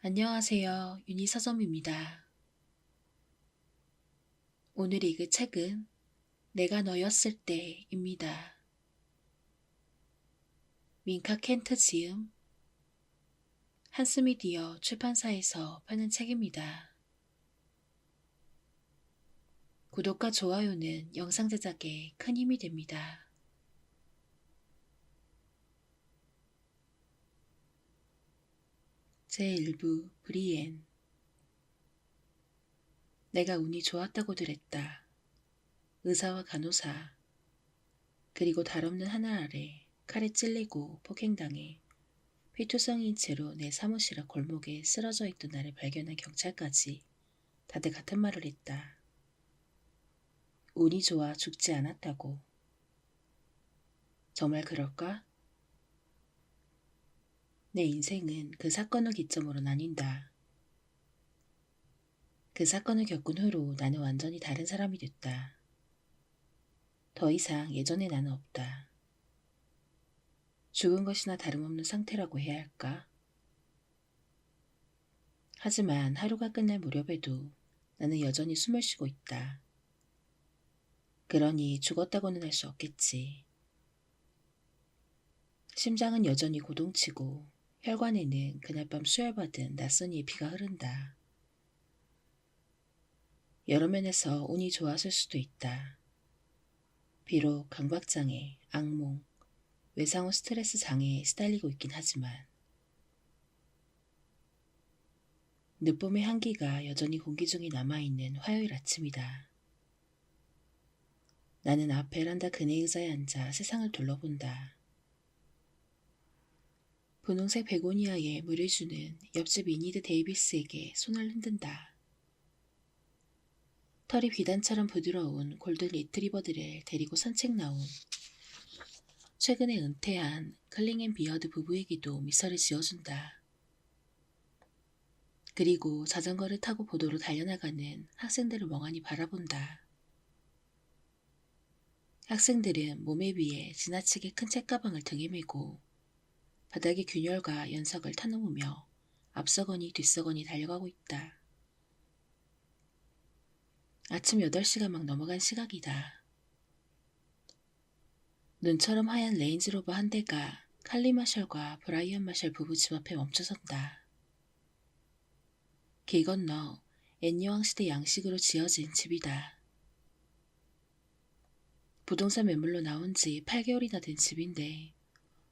안녕하세요. 윤희서점입니다. 오늘 읽을 책은 내가 너였을 때입니다. 민카 켄트 지음, 한스미디어 출판사에서 파는 책입니다. 구독과 좋아요는 영상 제작에 큰 힘이 됩니다. 제1부 브리엔. 내가 운이 좋았다고들 했다. 의사와 간호사, 그리고 달없는 하늘 아래 칼에 찔리고 폭행당해 피투성이인 채로 내 사무실 앞 골목에 쓰러져 있던 나를 발견한 경찰까지 다들 같은 말을 했다. 운이 좋아 죽지 않았다고. 정말 그럴까? 내 인생은 그 사건을 기점으로 나뉜다. 그 사건을 겪은 후로 나는 완전히 다른 사람이 됐다. 더 이상 예전의 나는 없다. 죽은 것이나 다름없는 상태라고 해야 할까? 하지만 하루가 끝날 무렵에도 나는 여전히 숨을 쉬고 있다. 그러니 죽었다고는 할 수 없겠지. 심장은 여전히 고동치고 혈관에는 그날 밤 수혈받은 낯선 이의 피가 흐른다. 여러 면에서 운이 좋았을 수도 있다. 비록 강박장애, 악몽, 외상후 스트레스 장애에 시달리고 있긴 하지만 늦봄의 한기가 여전히 공기 중에 남아있는 화요일 아침이다. 나는 앞 베란다 그네 의자에 앉아 세상을 둘러본다. 분홍색 베고니아에 물을 주는 옆집 이니드 데이비스에게 손을 흔든다. 털이 비단처럼 부드러운 골든 리트리버들을 데리고 산책 나온 최근에 은퇴한 클링 앤 비어드 부부에게도 미소를 지어준다. 그리고 자전거를 타고 보도로 달려나가는 학생들을 멍하니 바라본다. 학생들은 몸에 비해 지나치게 큰 책가방을 등에 메고 바닥에 균열과 연석을 터놓으며 앞서거니 뒤서거니 달려가고 있다. 아침 8시가 막 넘어간 시각이다. 눈처럼 하얀 레인지로버 한 대가 칼리 마셜과 브라이언 마셜 부부 집 앞에 멈춰선다. 길 건너 앤여왕 시대 양식으로 지어진 집이다. 부동산 매물로 나온 지 8개월이나 된 집인데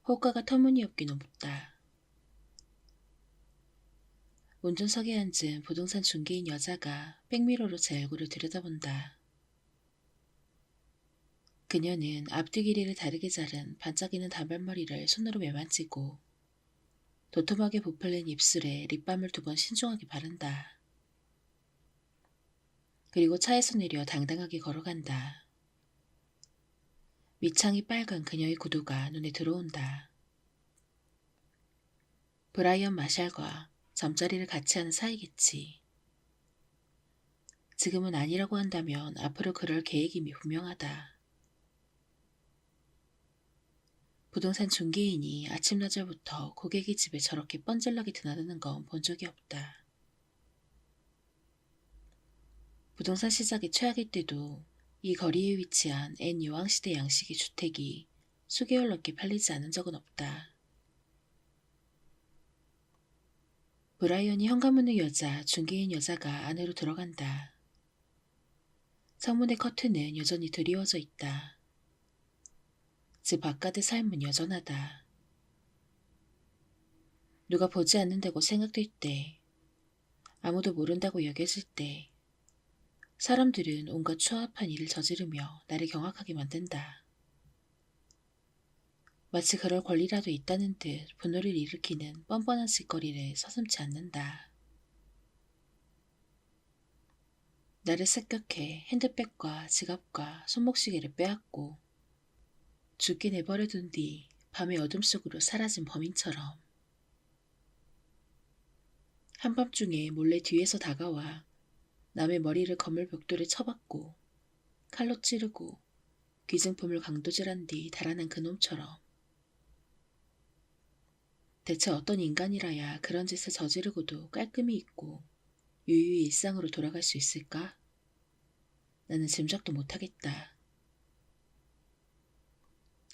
호가가 터무니없게 높다. 운전석에 앉은 부동산 중개인 여자가 백미러로 제 얼굴을 들여다본다. 그녀는 앞뒤 길이를 다르게 자른 반짝이는 단발머리를 손으로 매만지고 도톰하게 부풀린 입술에 립밤을 2번 신중하게 바른다. 그리고 차에서 내려 당당하게 걸어간다. 밑창이 빨간 그녀의 구두가 눈에 들어온다. 브라이언 마샬과 잠자리를 같이 하는 사이겠지. 지금은 아니라고 한다면 앞으로 그럴 계획임이 분명하다. 부동산 중개인이 아침나절부터 고객의 집에 저렇게 뻔질나게 드나드는 건 본 적이 없다. 부동산 시작의 최악의 때도 이 거리에 위치한 앤 여왕시대 양식의 주택이 수개월 넘게 팔리지 않은 적은 없다. 브라이언이 현관문을 여자 중개인 여자가 안으로 들어간다. 창문의 커튼은 여전히 드리워져 있다. 집 바깥의 삶은 여전하다. 누가 보지 않는다고 생각될 때, 아무도 모른다고 여겨질 때, 사람들은 온갖 추합한 일을 저지르며 나를 경악하게 만든다. 마치 그럴 권리라도 있다는 듯 분노를 일으키는 뻔뻔한 짓거리를 서슴지 않는다. 나를 습격해 핸드백과 지갑과 손목시계를 빼앗고 죽게 내버려둔 뒤 밤의 어둠 속으로 사라진 범인처럼 한밤중에 몰래 뒤에서 다가와 남의 머리를 거물 벽돌에 쳐박고 칼로 찌르고 귀중품을 강도질한 뒤 달아난 그놈처럼 대체 어떤 인간이라야 그런 짓을 저지르고도 깔끔히 잊고 유유히 일상으로 돌아갈 수 있을까? 나는 짐작도 못하겠다.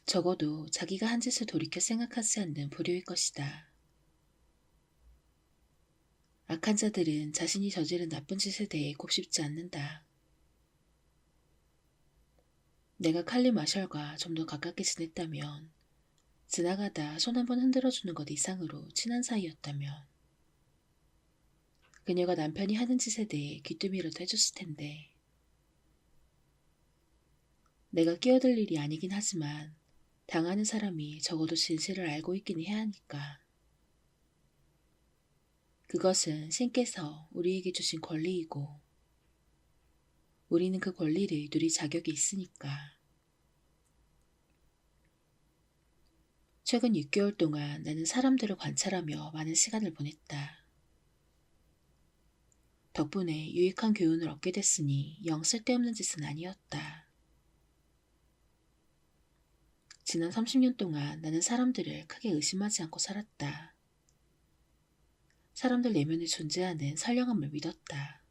적어도 자기가 한 짓을 돌이켜 생각하지 않는 불효일 것이다. 악한 자들은 자신이 저지른 나쁜 짓에 대해 곱씹지 않는다. 내가 칼리 마셜과 좀 더 가깝게 지냈다면, 지나가다 손 한번 흔들어주는 것 이상으로 친한 사이였다면, 그녀가 남편이 하는 짓에 대해 귀뚜미라도 해줬을 텐데, 내가 끼어들 일이 아니긴 하지만 당하는 사람이 적어도 진실을 알고 있기는 해야 하니까. 그것은 신께서 우리에게 주신 권리이고 우리는 그 권리를 누릴 자격이 있으니까. 최근 6개월 동안 나는 사람들을 관찰하며 많은 시간을 보냈다. 덕분에 유익한 교훈을 얻게 됐으니 영 쓸데없는 짓은 아니었다. 지난 30년 동안 나는 사람들을 크게 의심하지 않고 살았다. 사람들 내면에 존재하는 선량함을 믿었다.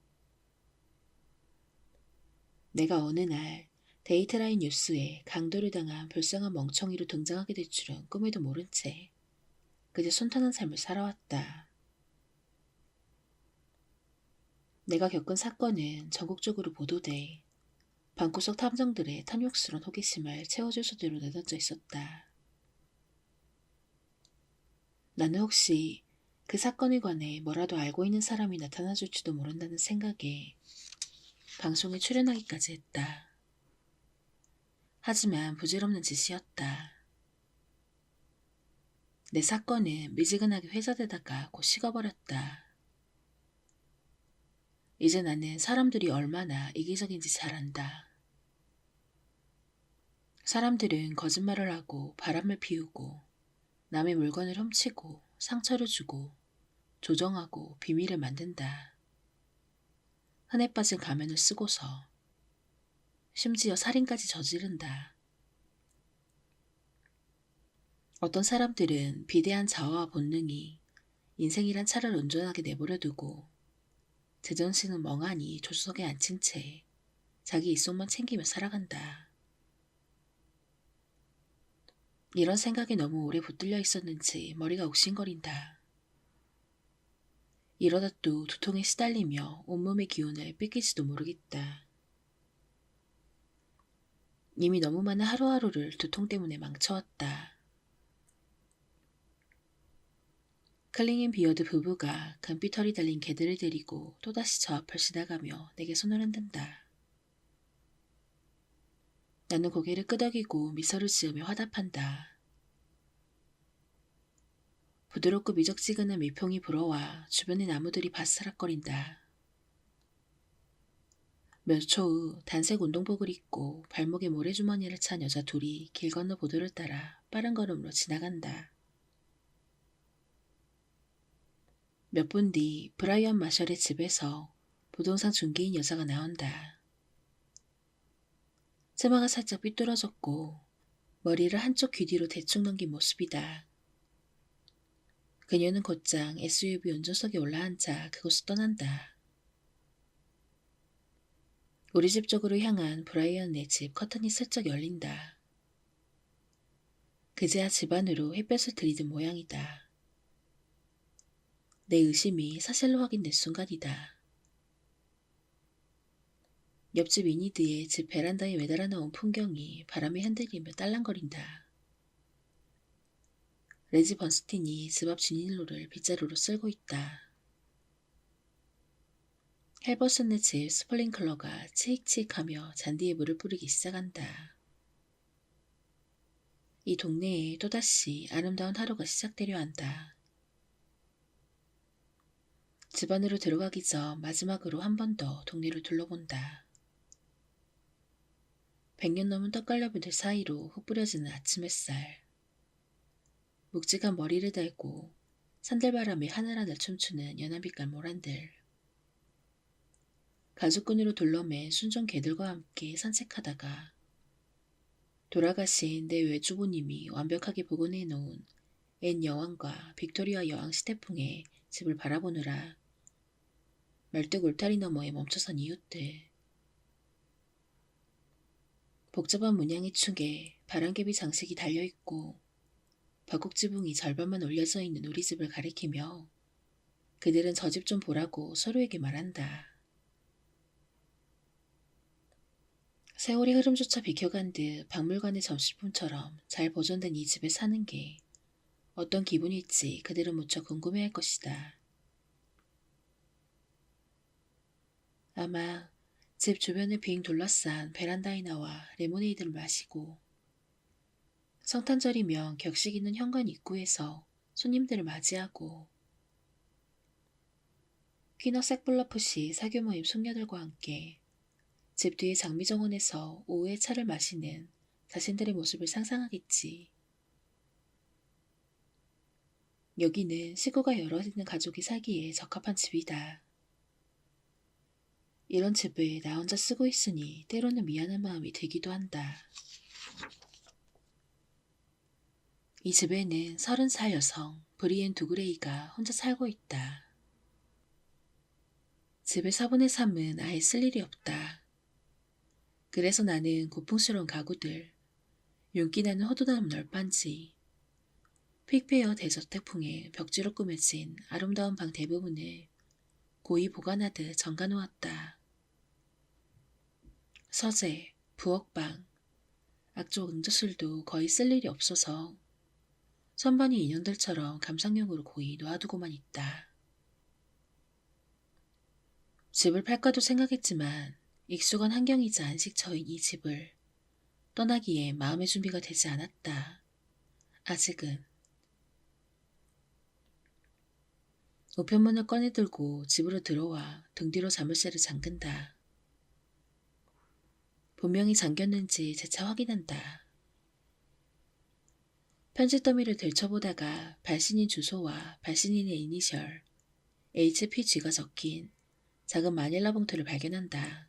내가 어느 날 데이트라인 뉴스에 강도를 당한 불쌍한 멍청이로 등장하게 될 줄은 꿈에도 모른 채 그저 순탄한 삶을 살아왔다. 내가 겪은 사건은 전국적으로 보도돼 방구석 탐정들의 탐욕스러운 호기심을 채워줄 수대로 내던져 있었다. 나는 혹시 그 사건에 관해 뭐라도 알고 있는 사람이 나타나줄지도 모른다는 생각에 방송에 출연하기까지 했다. 하지만 부질없는 짓이었다. 내 사건은 미지근하게 회자되다가 곧 식어버렸다. 이제 나는 사람들이 얼마나 이기적인지 잘 안다. 사람들은 거짓말을 하고 바람을 피우고 남의 물건을 훔치고 상처를 주고 조정하고 비밀을 만든다. 흔해 빠진 가면을 쓰고서 심지어 살인까지 저지른다. 어떤 사람들은 비대한 자아와 본능이 인생이란 차를 운전하게 내버려두고 제정신은 멍하니 조수석에 앉힌 채 자기 입속만 챙기며 살아간다. 이런 생각에 너무 오래 붙들려 있었는지 머리가 욱신거린다. 이러다 또 두통에 시달리며 온몸의 기운을 뺏길지도 모르겠다. 이미 너무 많은 하루하루를 두통 때문에 망쳐왔다. 클링 앤 비어드 부부가 금빛털이 달린 개들을 데리고 또다시 저 앞을 지나가며 내게 손을 흔든다. 나는 고개를 끄덕이고 미소를 지으며 화답한다. 부드럽고 미적지근한 밀평이 불어와 주변의 나무들이 바스락거린다. 몇 초 후 단색 운동복을 입고 발목에 모래주머니를 찬 여자 둘이 길 건너 보도를 따라 빠른 걸음으로 지나간다. 몇 분 뒤 브라이언 마셜의 집에서 부동산 중개인 여자가 나온다. 치마가 살짝 삐뚤어졌고 머리를 한쪽 귀 뒤로 대충 넘긴 모습이다. 그녀는 곧장 SUV 운전석에 올라앉아 그곳을 떠난다. 우리 집 쪽으로 향한 브라이언의 집 커튼이 슬쩍 열린다. 그제야 집 안으로 햇볕을 들이든 모양이다. 내 의심이 사실로 확인된 순간이다. 옆집 이니드의 집 베란다에 매달아 놓은 풍경이 바람에 흔들리며 딸랑거린다. 레지 번스틴이 집 앞 진일로를 빗자루로 쓸고 있다. 헬버슨의 집 스플링클러가 치익치익하며 잔디에 물을 뿌리기 시작한다. 이 동네에 또다시 아름다운 하루가 시작되려 한다. 집 안으로 들어가기 전 마지막으로 한 번 더 동네를 둘러본다. 100년 넘은 떡갈나무들 사이로 흩뿌려지는 아침 햇살. 묵직한 머리를 달고 산들바람에 하늘하늘 춤추는 연한빛깔 모란들. 가죽끈으로 둘러맨 순종 개들과 함께 산책하다가 돌아가신 내 외주부님이 완벽하게 복원해 놓은 앤 여왕과 빅토리아 여왕 시태풍의 집을 바라보느라 멀뚝 울타리 너머에 멈춰선 이웃들. 복잡한 문양의 축에 바람개비 장식이 달려있고 벽곡 지붕이 절반만 올려져 있는 우리 집을 가리키며 그들은 저 집 좀 보라고 서로에게 말한다. 세월의 흐름조차 비켜간 듯 박물관의 전시품처럼 잘 보존된 이 집에 사는 게 어떤 기분일지 그들은 무척 궁금해할 것이다. 아마 집 주변을 빙 둘러싼 베란다에 나와 레모네이드를 마시고 성탄절이면 격식 있는 현관 입구에서 손님들을 맞이하고 퀴너색 블러프시 사교 모임 숙녀들과 함께 집 뒤의 장미정원에서 오후에 차를 마시는 자신들의 모습을 상상하겠지. 여기는 식구가 여럿 있는 가족이 살기에 적합한 집이다. 이런 집을 나 혼자 쓰고 있으니 때로는 미안한 마음이 들기도 한다. 이 집에는 30살 여성 브리엔 두그레이가 혼자 살고 있다. 집의 4분의 3은 아예 쓸 일이 없다. 그래서 나는 고풍스러운 가구들, 윤기나는 허도나무 널빤지, 픽페어 대저택풍의 벽지로 꾸며진 아름다운 방 대부분을 고이 보관하듯 정가놓았다. 서재, 부엌방, 앞쪽 응접실도 거의 쓸 일이 없어서 선반이 인형들처럼 감상용으로 고이 놓아두고만 있다. 집을 팔까도 생각했지만 익숙한 환경이자 안식처인 이 집을 떠나기에 마음의 준비가 되지 않았다. 아직은. 우편문을 꺼내들고 집으로 들어와 등 뒤로 자물쇠를 잠근다. 분명히 잠겼는지 재차 확인한다. 편지 더미를 들춰보다가 발신인 주소와 발신인의 이니셜 HPG가 적힌 작은 마닐라 봉투를 발견한다.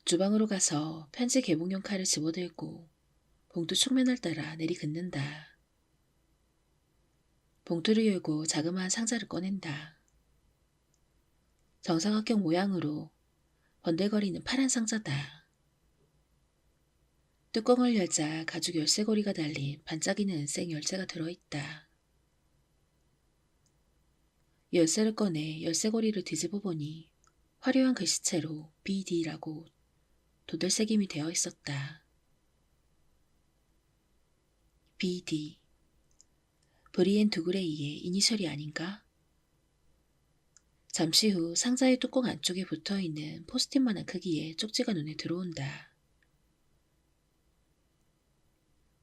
주방으로 가서 편지 개봉용 칼을 집어들고 봉투 측면을 따라 내리긋는다. 봉투를 열고 자그마한 상자를 꺼낸다. 정사각형 모양으로 번들거리는 파란 상자다. 뚜껑을 열자 가죽 열쇠고리가 달린 반짝이는 은색 열쇠가 들어있다. 열쇠를 꺼내 열쇠고리를 뒤집어 보니 화려한 글씨체로 BD라고 도들새김이 되어 있었다. BD. 브리엔 두그레이의 이니셜이 아닌가? 잠시 후 상자의 뚜껑 안쪽에 붙어있는 포스트잇만한 크기의 쪽지가 눈에 들어온다.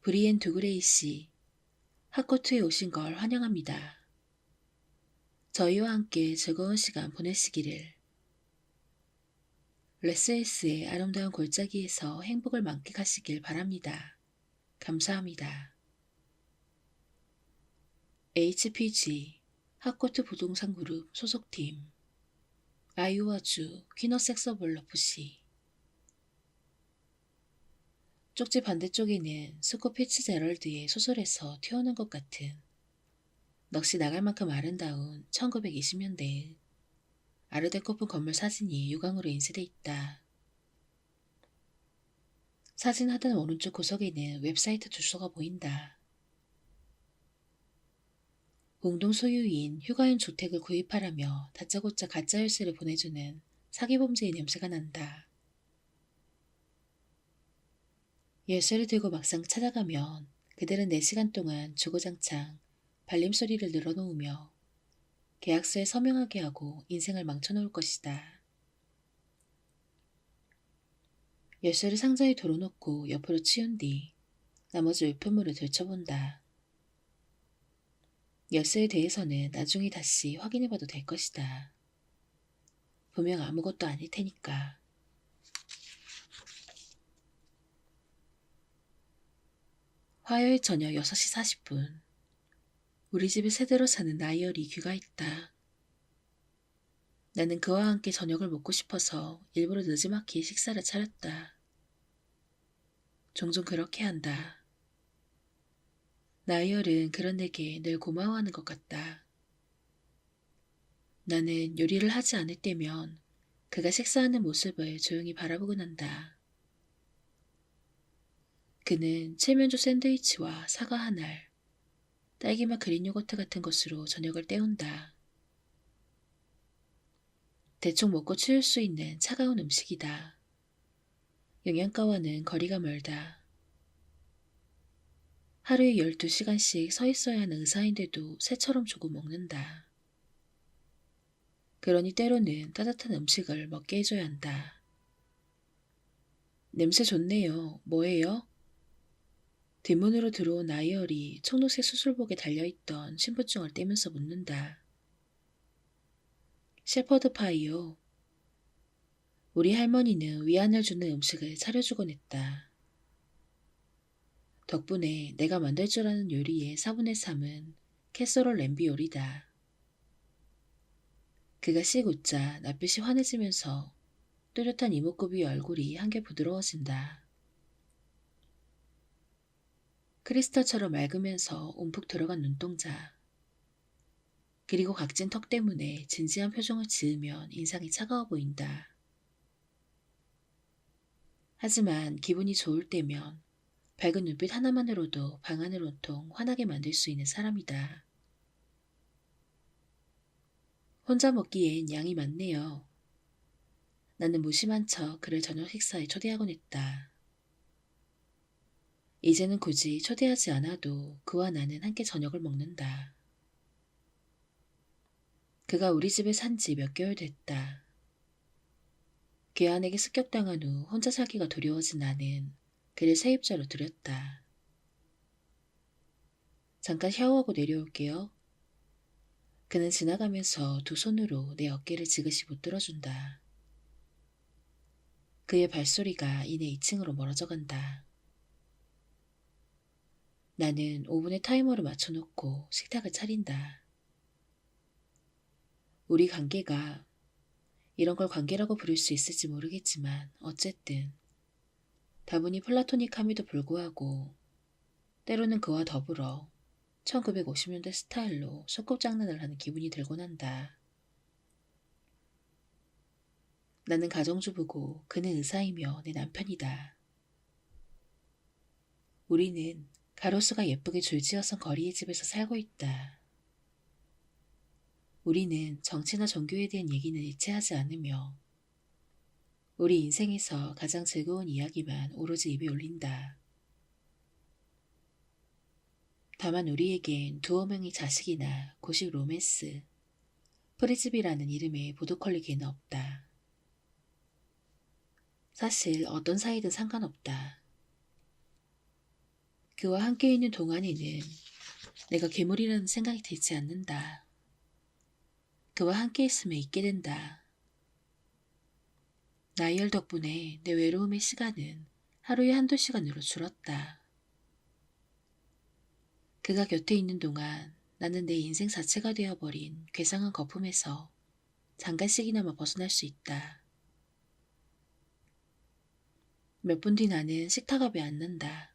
브리엔 두그레이 씨, 핫코트에 오신 걸 환영합니다. 저희와 함께 즐거운 시간 보내시기를. 레스에스의 아름다운 골짜기에서 행복을 만끽하시길 바랍니다. 감사합니다. HPG 핫코트 부동산 그룹 소속팀 아이오와주 퀴너섹서블러프시. 쪽지 반대쪽에는 스코 피츠제럴드의 소설에서 튀어나온 것 같은 넋이 나갈 만큼 아름다운 1920년대의 아르데코프 건물 사진이 유광으로 인쇄돼 있다. 사진 하단 오른쪽 구석에는 웹사이트 주소가 보인다. 공동 소유인 휴가용 주택을 구입하라며 다짜고짜 가짜 열쇠를 보내주는 사기범죄의 냄새가 난다. 열쇠를 들고 막상 찾아가면 그들은 4시간 동안 주구장창 발림소리를 늘어놓으며 계약서에 서명하게 하고 인생을 망쳐놓을 것이다. 열쇠를 상자에 돌어놓고 옆으로 치운 뒤 나머지 우편물을 들춰본다. 열쇠에 대해서는 나중에 다시 확인해봐도 될 것이다. 분명 아무것도 아닐 테니까. 화요일 저녁 6시 40분. 우리 집에 세대로 사는 나이얼이 귀가했다. 나는 그와 함께 저녁을 먹고 싶어서 일부러 늦지막히 식사를 차렸다. 종종 그렇게 한다. 나이얼은 그런 내게 늘 고마워하는 것 같다. 나는 요리를 하지 않을 때면 그가 식사하는 모습을 조용히 바라보곤 한다. 그는 칠면조 샌드위치와 사과 한 알, 딸기맛 그린 요거트 같은 것으로 저녁을 때운다. 대충 먹고 치울 수 있는 차가운 음식이다. 영양가와는 거리가 멀다. 하루에 12시간씩 서 있어야 하는 의사인데도 새처럼 조금 먹는다. 그러니 때로는 따뜻한 음식을 먹게 해줘야 한다. 냄새 좋네요. 뭐예요? 뒷문으로 들어온 아이얼이 청록색 수술복에 달려있던 신분증을 떼면서 묻는다. 셰퍼드 파이요. 우리 할머니는 위안을 주는 음식을 차려주곤 했다. 덕분에 내가 만들 줄 아는 요리의 4분의 3은 캐서롤 냄비 요리다. 그가 씩 웃자 낯빛이 환해지면서 또렷한 이목구비 얼굴이 한결 부드러워진다. 크리스탈처럼 맑으면서 움푹 들어간 눈동자. 그리고 각진 턱 때문에 진지한 표정을 지으면 인상이 차가워 보인다. 하지만 기분이 좋을 때면 밝은 눈빛 하나만으로도 방안을 온통 환하게 만들 수 있는 사람이다. 혼자 먹기엔 양이 많네요. 나는 무심한 척 그를 저녁 식사에 초대하곤 했다. 이제는 굳이 초대하지 않아도 그와 나는 함께 저녁을 먹는다. 그가 우리 집에 산 지 몇 개월 됐다. 괴한에게 습격당한 후 혼자 살기가 두려워진 나는 그를 세입자로 들였다. 잠깐 샤워하고 내려올게요. 그는 지나가면서 두 손으로 내 어깨를 지그시 붙들어준다. 그의 발소리가 이내 2층으로 멀어져 간다. 나는 5분의 타이머를 맞춰놓고 식탁을 차린다. 우리 관계가 이런 걸 관계라고 부를 수 있을지 모르겠지만 어쨌든 다분히 플라토닉함에도 불구하고 때로는 그와 더불어 1950년대 스타일로 소꿉장난을 하는 기분이 들곤 한다. 나는 가정주부고 그는 의사이며 내 남편이다. 우리는 가로수가 예쁘게 줄지어선 거리의 집에서 살고 있다. 우리는 정치나 종교에 대한 얘기는 일체하지 않으며 우리 인생에서 가장 즐거운 이야기만 오로지 입에 올린다. 다만 우리에겐 두어 명의 자식이나 고식 로맨스, 프리즈비라는 이름의 보도컬리 개는 없다. 사실 어떤 사이든 상관없다. 그와 함께 있는 동안에는 내가 괴물이라는 생각이 들지 않는다. 그와 함께 있으면 잊게 된다. 나이얼 덕분에 내 외로움의 시간은 하루에 한두 시간으로 줄었다. 그가 곁에 있는 동안 나는 내 인생 자체가 되어버린 괴상한 거품에서 잠깐씩이나마 벗어날 수 있다. 몇 분 뒤 나는 식탁 앞에 앉는다.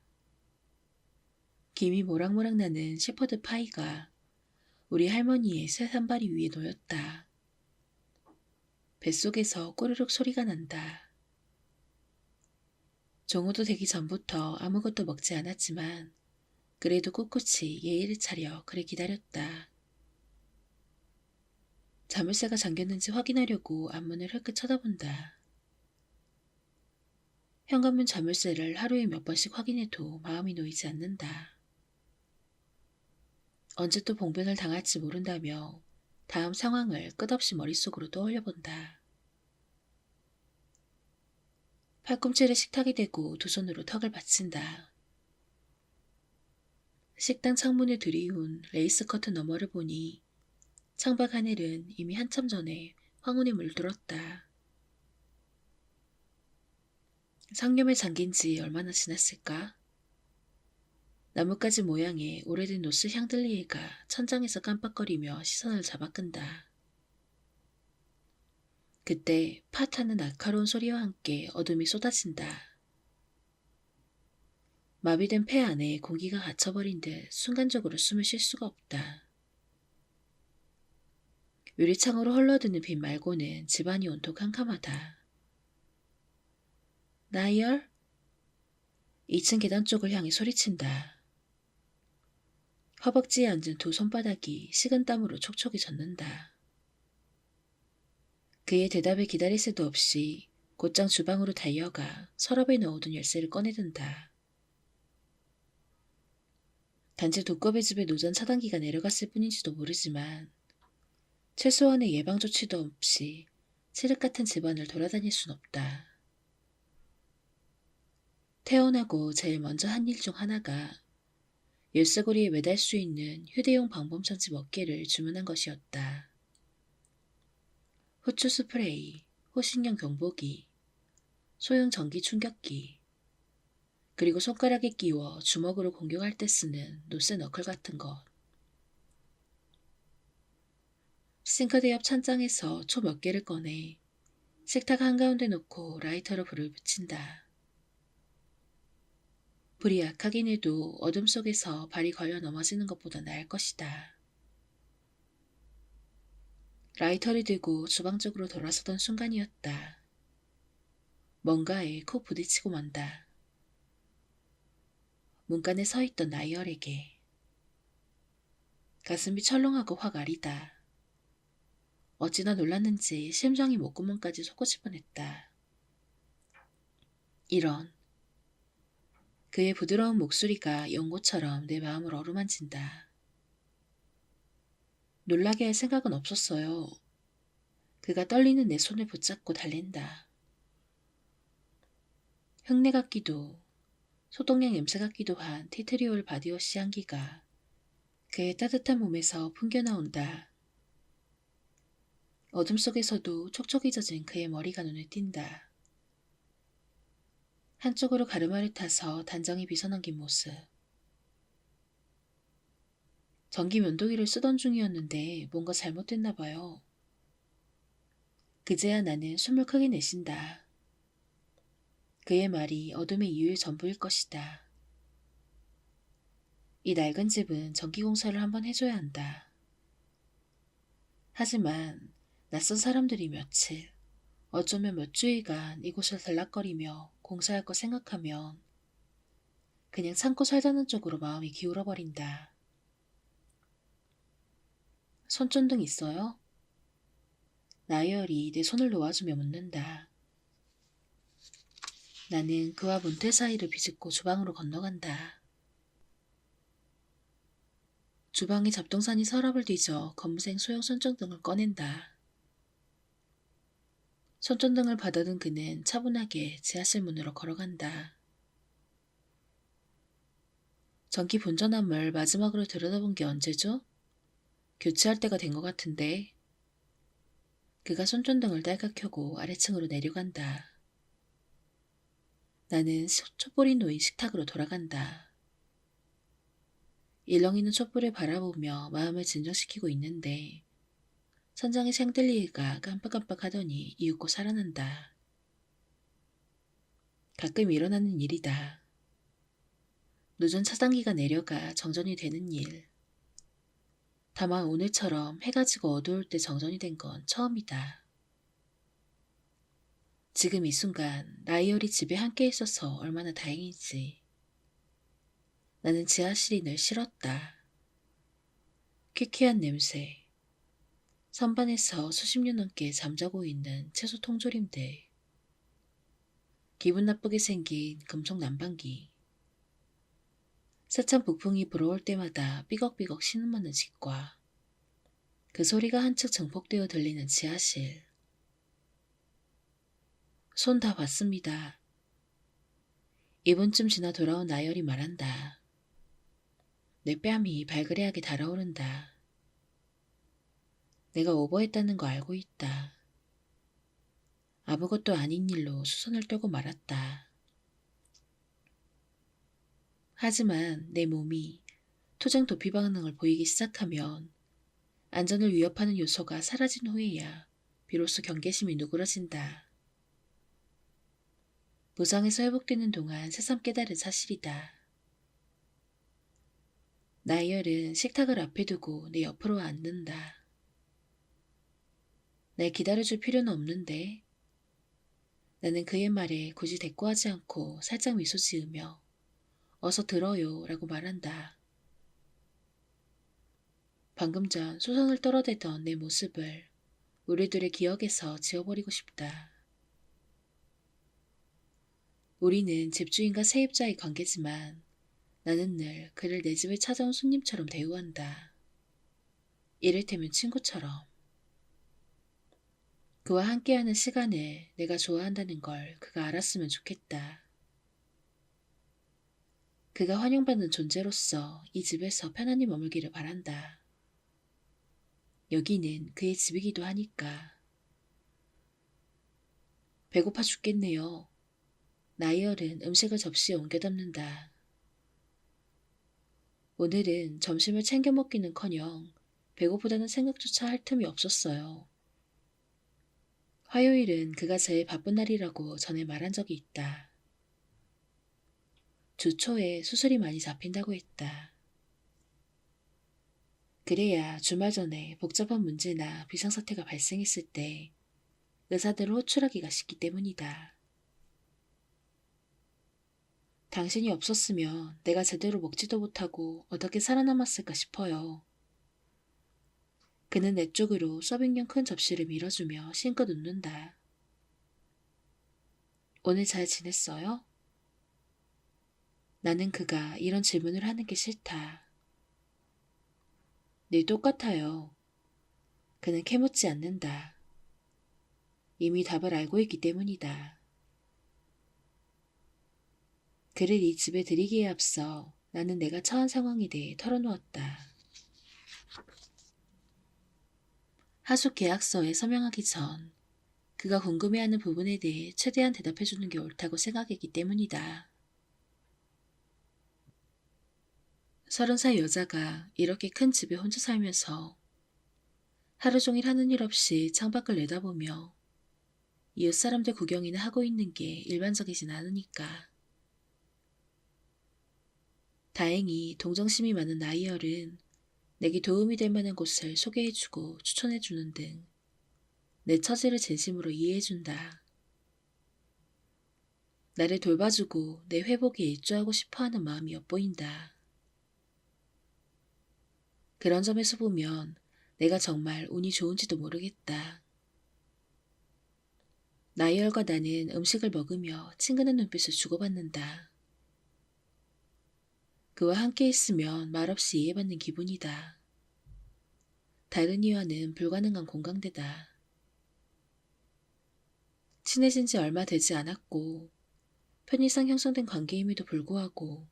김이 모락모락 나는 shepherd 파이가 우리 할머니의 쇠 산바리 위에 놓였다. 뱃속에서 꼬르륵 소리가 난다. 종호도 되기 전부터 아무것도 먹지 않았지만 그래도 꿋꿋이 예의를 차려 그를 기다렸다. 자물쇠가 잠겼는지 확인하려고 앞문을 흘끗 쳐다본다. 현관문 자물쇠를 하루에 몇 번씩 확인해도 마음이 놓이지 않는다. 언제 또 봉변을 당할지 모른다며 다음 상황을 끝없이 머릿속으로 떠올려본다. 팔꿈치를 식탁에 대고 두 손으로 턱을 받친다. 식당 창문을 들이운 레이스 커튼 너머를 보니 창밖 하늘은 이미 한참 전에 황혼에 물들었다. 상념에 잠긴 지 얼마나 지났을까? 나뭇가지 모양의 오래된 노스 샹들리에가 천장에서 깜빡거리며 시선을 잡아끈다. 그때 팟 하는 날카로운 소리와 함께 어둠이 쏟아진다. 마비된 폐 안에 공기가 갇혀버린 듯 순간적으로 숨을 쉴 수가 없다. 유리창으로 흘러드는 빛 말고는 집안이 온통 캄캄하다. 나이얼? 2층 계단 쪽을 향해 소리친다. 허벅지에 앉은 두 손바닥이 식은땀으로 촉촉이 젖는다. 그의 대답을 기다릴 새도 없이 곧장 주방으로 달려가 서랍에 넣어둔 열쇠를 꺼내든다. 단지 두꺼비 집에 노전 차단기가 내려갔을 뿐인지도 모르지만 최소한의 예방조치도 없이 칠흑 같은 집안을 돌아다닐 순 없다. 태어나고 제일 먼저 한 일 중 하나가 열쇠고리에 매달 수 있는 휴대용 방범장치 몇 개를 주문한 것이었다. 후추 스프레이, 호신용 경보기, 소형 전기 충격기, 그리고 손가락에 끼워 주먹으로 공격할 때 쓰는 노쇠 너클 같은 것. 싱크대 옆 찬장에서 초 몇 개를 꺼내 식탁 한가운데 놓고 라이터로 불을 붙인다. 불이 약하긴 해도 어둠 속에서 발이 걸려 넘어지는 것보다 나을 것이다. 라이터를 들고 주방 쪽으로 돌아서던 순간이었다. 뭔가에 콕 부딪히고 만다. 문간에 서있던 나이얼에게. 가슴이 철렁하고 확 아리다. 어찌나 놀랐는지 심장이 목구멍까지 솟구칠 뻔했다. 이런. 그의 부드러운 목소리가 연고처럼 내 마음을 어루만진다. 놀라게 할 생각은 없었어요. 그가 떨리는 내 손을 붙잡고 달랜다. 흙내 같기도 소독약 냄새 같기도 한 티트리올 바디워시 향기가 그의 따뜻한 몸에서 풍겨나온다. 어둠 속에서도 촉촉이 젖은 그의 머리가 눈에 띈다. 한쪽으로 가르마를 타서 단정히 빗어넘긴 모습. 전기 면도기를 쓰던 중이었는데 뭔가 잘못됐나 봐요. 그제야 나는 숨을 크게 내쉰다. 그의 말이 어둠의 이유의 전부일 것이다. 이 낡은 집은 전기공사를 한번 해줘야 한다. 하지만 낯선 사람들이 며칠, 어쩌면 몇 주일간 이곳을 들락거리며 공사할 거 생각하면 그냥 참고 살자는 쪽으로 마음이 기울어버린다. 손전등 있어요? 나이얼이 내 손을 놓아주며 묻는다. 나는 그와 문틀 사이를 비집고 주방으로 건너간다. 주방의 잡동사니 서랍을 뒤져 검은색 소형 손전등을 꺼낸다. 손전등을 받아든 그는 차분하게 지하실 문으로 걸어간다. 전기 본전함을 마지막으로 들여다본 게 언제죠? 교체할 때가 된 것 같은데. 그가 손전등을 딸깍 켜고 아래층으로 내려간다. 나는 촛불이 놓인 식탁으로 돌아간다. 일렁이는 촛불을 바라보며 마음을 진정시키고 있는데 천장의 샹들리에가 깜빡깜빡 하더니 이윽고 살아난다. 가끔 일어나는 일이다. 노전 차단기가 내려가 정전이 되는 일. 다만 오늘처럼 해가 지고 어두울 때 정전이 된 건 처음이다. 지금 이 순간 라이얼이 집에 함께 있어서 얼마나 다행인지. 나는 지하실이 늘 싫었다. 퀴퀴한 냄새. 선반에서 수십 년 넘게 잠자고 있는 채소 통조림들. 기분 나쁘게 생긴 금속 난방기. 세찬 북풍이 불어올 때마다 삐걱삐걱 신음하는 집과 그 소리가 한층 증폭되어 들리는 지하실. 손 다 봤습니다. 2분쯤 지나 돌아온 나열이 말한다. 내 뺨이 발그레하게 달아오른다. 내가 오버했다는 거 알고 있다. 아무것도 아닌 일로 수선을 떨고 말았다. 하지만 내 몸이 투정 도피 반응을 보이기 시작하면 안전을 위협하는 요소가 사라진 후에야 비로소 경계심이 누그러진다. 무장에서 회복되는 동안 새삼 깨달은 사실이다. 나이얼은 식탁을 앞에 두고 내 옆으로 앉는다. 날 기다려줄 필요는 없는데. 나는 그의 말에 굳이 대꾸하지 않고 살짝 미소 지으며 어서 들어요 라고 말한다. 방금 전 수선을 떨어대던 내 모습을 우리 둘의 기억에서 지워버리고 싶다. 우리는 집주인과 세입자의 관계지만 나는 늘 그를 내 집에 찾아온 손님처럼 대우한다. 이를테면 친구처럼. 그와 함께하는 시간을 내가 좋아한다는 걸 그가 알았으면 좋겠다. 그가 환영받는 존재로서 이 집에서 편안히 머물기를 바란다. 여기는 그의 집이기도 하니까. 배고파 죽겠네요. 나이얼은 음식을 접시에 옮겨 담는다. 오늘은 점심을 챙겨 먹기는커녕 배고프다는 생각조차 할 틈이 없었어요. 화요일은 그가 제일 바쁜 날이라고 전에 말한 적이 있다. 주 초에 수술이 많이 잡힌다고 했다. 그래야 주말 전에 복잡한 문제나 비상사태가 발생했을 때 의사들을 호출하기가 쉽기 때문이다. 당신이 없었으면 내가 제대로 먹지도 못하고 어떻게 살아남았을까 싶어요. 그는 내 쪽으로 서빙용 큰 접시를 밀어주며 싱긋 웃는다. 오늘 잘 지냈어요? 나는 그가 이런 질문을 하는 게 싫다. 늘 똑같아요. 그는 캐묻지 않는다. 이미 답을 알고 있기 때문이다. 그를 이 집에 들이기에 앞서 나는 내가 처한 상황에 대해 털어놓았다. 하숙 계약서에 서명하기 전 그가 궁금해하는 부분에 대해 최대한 대답해주는 게 옳다고 생각했기 때문이다. 30살 여자가 이렇게 큰 집에 혼자 살면서 하루 종일 하는 일 없이 창밖을 내다보며 이웃 사람들 구경이나 하고 있는 게 일반적이진 않으니까. 다행히 동정심이 많은 나이얼은 내게 도움이 될 만한 곳을 소개해주고 추천해주는 등 내 처지를 진심으로 이해해준다. 나를 돌봐주고 내 회복에 일조하고 싶어하는 마음이 엿보인다. 그런 점에서 보면 내가 정말 운이 좋은지도 모르겠다. 나이얼과 나는 음식을 먹으며 친근한 눈빛을 주고받는다. 그와 함께 있으면 말없이 이해받는 기분이다. 다른 이와는 불가능한 공감대다. 친해진 지 얼마 되지 않았고 편의상 형성된 관계임에도 불구하고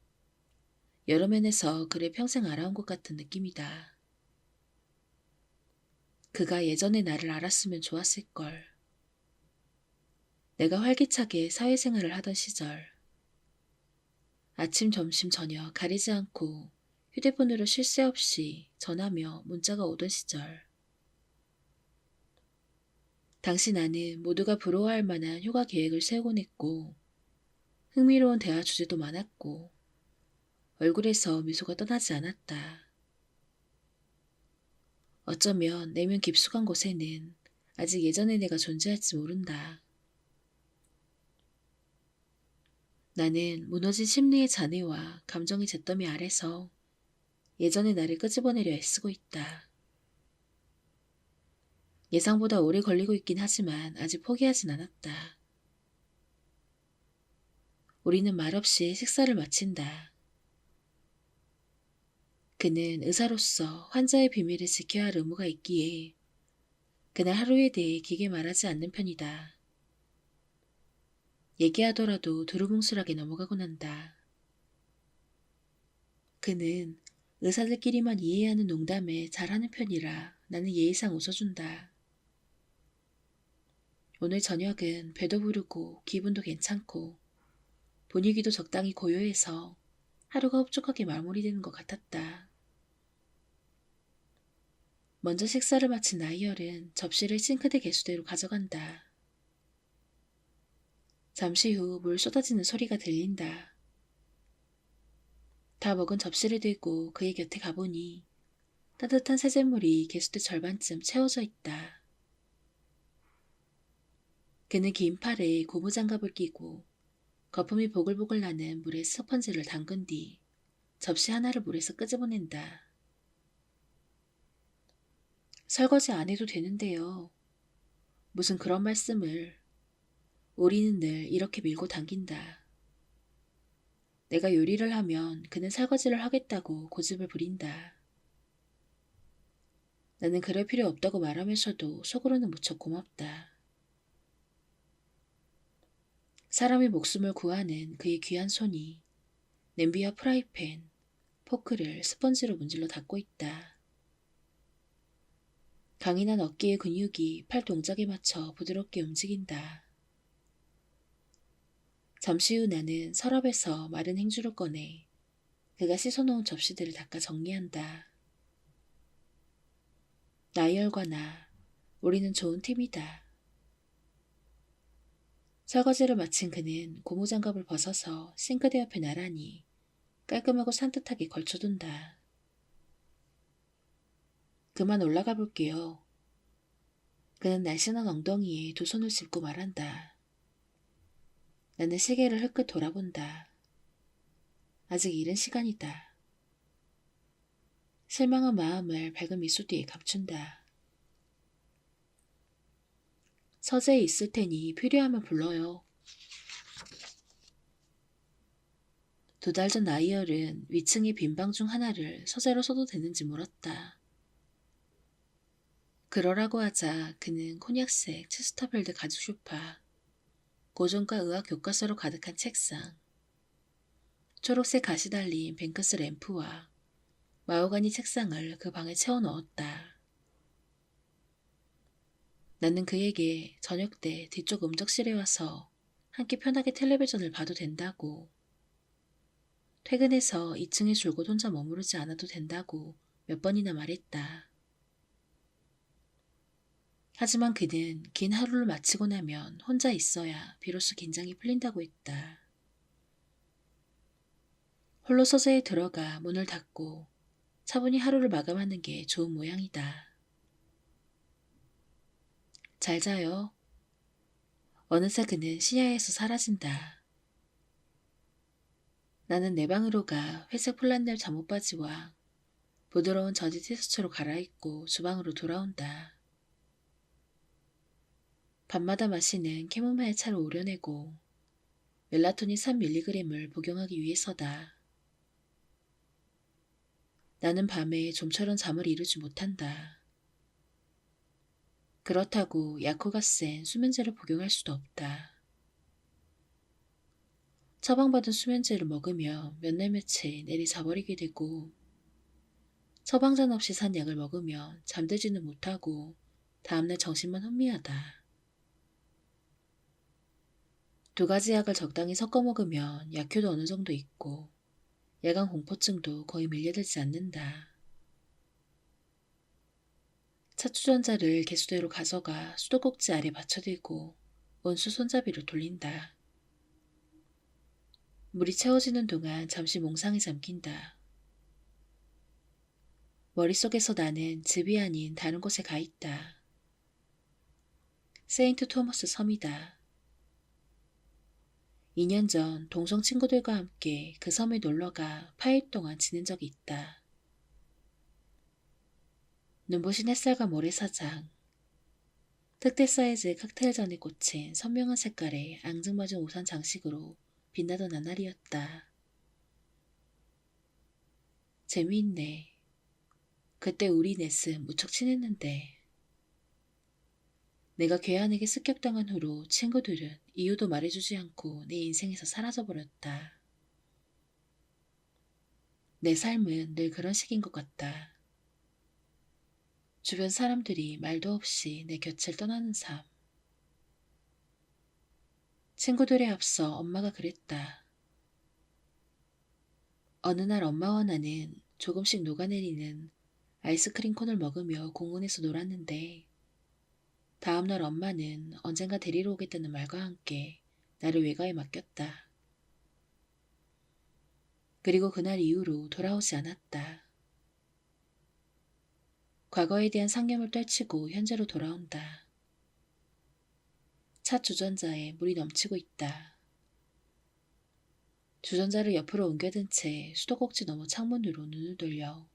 여러 면에서 그를 평생 알아온 것 같은 느낌이다. 그가 예전에 나를 알았으면 좋았을걸. 내가 활기차게 사회생활을 하던 시절, 아침, 점심, 저녁 가리지 않고 휴대폰으로 쉴 새 없이 전하며 문자가 오던 시절. 당시 나는 모두가 부러워할 만한 휴가 계획을 세우곤 했고 흥미로운 대화 주제도 많았고 얼굴에서 미소가 떠나지 않았다. 어쩌면 내면 깊숙한 곳에는 아직 예전의 내가 존재할지 모른다. 나는 무너진 심리의 잔해와 감정의 잿더미 아래서 예전의 나를 끄집어내려 애쓰고 있다. 예상보다 오래 걸리고 있긴 하지만 아직 포기하진 않았다. 우리는 말없이 식사를 마친다. 그는 의사로서 환자의 비밀을 지켜야 할 의무가 있기에 그날 하루에 대해 길게 말하지 않는 편이다. 얘기하더라도 두루뭉술하게 넘어가곤 한다. 그는 의사들끼리만 이해하는 농담을 잘하는 편이라 나는 예의상 웃어준다. 오늘 저녁은 배도 부르고 기분도 괜찮고 분위기도 적당히 고요해서 하루가 흡족하게 마무리되는 것 같았다. 먼저 식사를 마친 나이얼은 접시를 싱크대 개수대로 가져간다. 잠시 후 물 쏟아지는 소리가 들린다. 다 먹은 접시를 들고 그의 곁에 가보니 따뜻한 세제물이 개수대 절반쯤 채워져 있다. 그는 긴 팔에 고무장갑을 끼고 거품이 보글보글 나는 물에 스펀지를 담근 뒤 접시 하나를 물에서 끄집어낸다. 설거지 안 해도 되는데요. 무슨 그런 말씀을. 우리는 늘 이렇게 밀고 당긴다. 내가 요리를 하면 그는 설거지를 하겠다고 고집을 부린다. 나는 그럴 필요 없다고 말하면서도 속으로는 무척 고맙다. 사람의 목숨을 구하는 그의 귀한 손이 냄비와 프라이팬, 포크를 스펀지로 문질러 닦고 있다. 강인한 어깨의 근육이 팔 동작에 맞춰 부드럽게 움직인다. 잠시 후 나는 서랍에서 마른 행주를 꺼내 그가 씻어놓은 접시들을 닦아 정리한다. 나이얼과 나, 우리는 좋은 팀이다. 설거지를 마친 그는 고무장갑을 벗어서 싱크대 옆에 나란히 깔끔하고 산뜻하게 걸쳐둔다. 그만 올라가 볼게요. 그는 날씬한 엉덩이에 두 손을 짚고 말한다. 나는 시계를 흘끗 돌아본다. 아직 이른 시간이다. 실망한 마음을 밝은 미소 뒤에 감춘다. 서재에 있을 테니 필요하면 불러요. 2달 전 나이얼은 위층의 빈 방 중 하나를 서재로 써도 되는지 물었다. 그러라고 하자 그는 코냑색 체스터필드 가죽 소파, 고전과 의학 교과서로 가득한 책상, 초록색 가시 달린 뱅크스 램프와 마호가니 책상을 그 방에 채워 넣었다. 나는 그에게 저녁 때 뒤쪽 음적실에 와서 함께 편하게 텔레비전을 봐도 된다고, 퇴근해서 2층에 줄곧 혼자 머무르지 않아도 된다고 몇 번이나 말했다. 하지만 그는 긴 하루를 마치고 나면 혼자 있어야 비로소 긴장이 풀린다고 했다. 홀로 서재에 들어가 문을 닫고 차분히 하루를 마감하는 게 좋은 모양이다. 잘 자요. 어느새 그는 시야에서 사라진다. 나는 내 방으로 가 회색 플란넬 잠옷바지와 부드러운 저지 티셔츠로 갈아입고 주방으로 돌아온다. 밤마다 마시는 캐모마일 차를 우려내고 멜라토닌 3mg을 복용하기 위해서다. 나는 밤에 좀처럼 잠을 이루지 못한다. 그렇다고 약효가 센 수면제를 복용할 수도 없다. 처방받은 수면제를 먹으며 몇 날 며칠 내리 자버리게 되고 처방전 없이 산 약을 먹으면 잠들지는 못하고 다음날 정신만 혼미하다. 2가지 약을 적당히 섞어 먹으면 약효도 어느 정도 있고 야간 공포증도 거의 밀려들지 않는다. 차추전자를 개수대로 가져가 수도꼭지 아래 받쳐들고 원수 손잡이로 돌린다. 물이 채워지는 동안 잠시 몽상에 잠긴다. 머릿속에서 나는 집이 아닌 다른 곳에 가 있다. 세인트 토머스 섬이다. 2년 전 동성 친구들과 함께 그 섬에 놀러가 8일 동안 지낸 적이 있다. 눈부신 햇살과 모래사장, 특대 사이즈 칵테일잔에 꽂힌 선명한 색깔의 앙증맞은 우산 장식으로 빛나던 나날이었다. 재미있네. 그때 우리 넷은 무척 친했는데. 내가 괴한에게 습격당한 후로 친구들은 이유도 말해주지 않고 내 인생에서 사라져버렸다. 내 삶은 늘 그런 식인 것 같다. 주변 사람들이 말도 없이 내 곁을 떠나는 삶. 친구들에 앞서 엄마가 그랬다. 어느 날 엄마와 나는 조금씩 녹아내리는 아이스크림 콘을 먹으며 공원에서 놀았는데 다음날 엄마는 언젠가 데리러 오겠다는 말과 함께 나를 외가에 맡겼다. 그리고 그날 이후로 돌아오지 않았다. 과거에 대한 상념을 떨치고 현재로 돌아온다. 차 주전자에 물이 넘치고 있다. 주전자를 옆으로 옮겨든 채 수도꼭지 너머 창문으로 눈을 돌려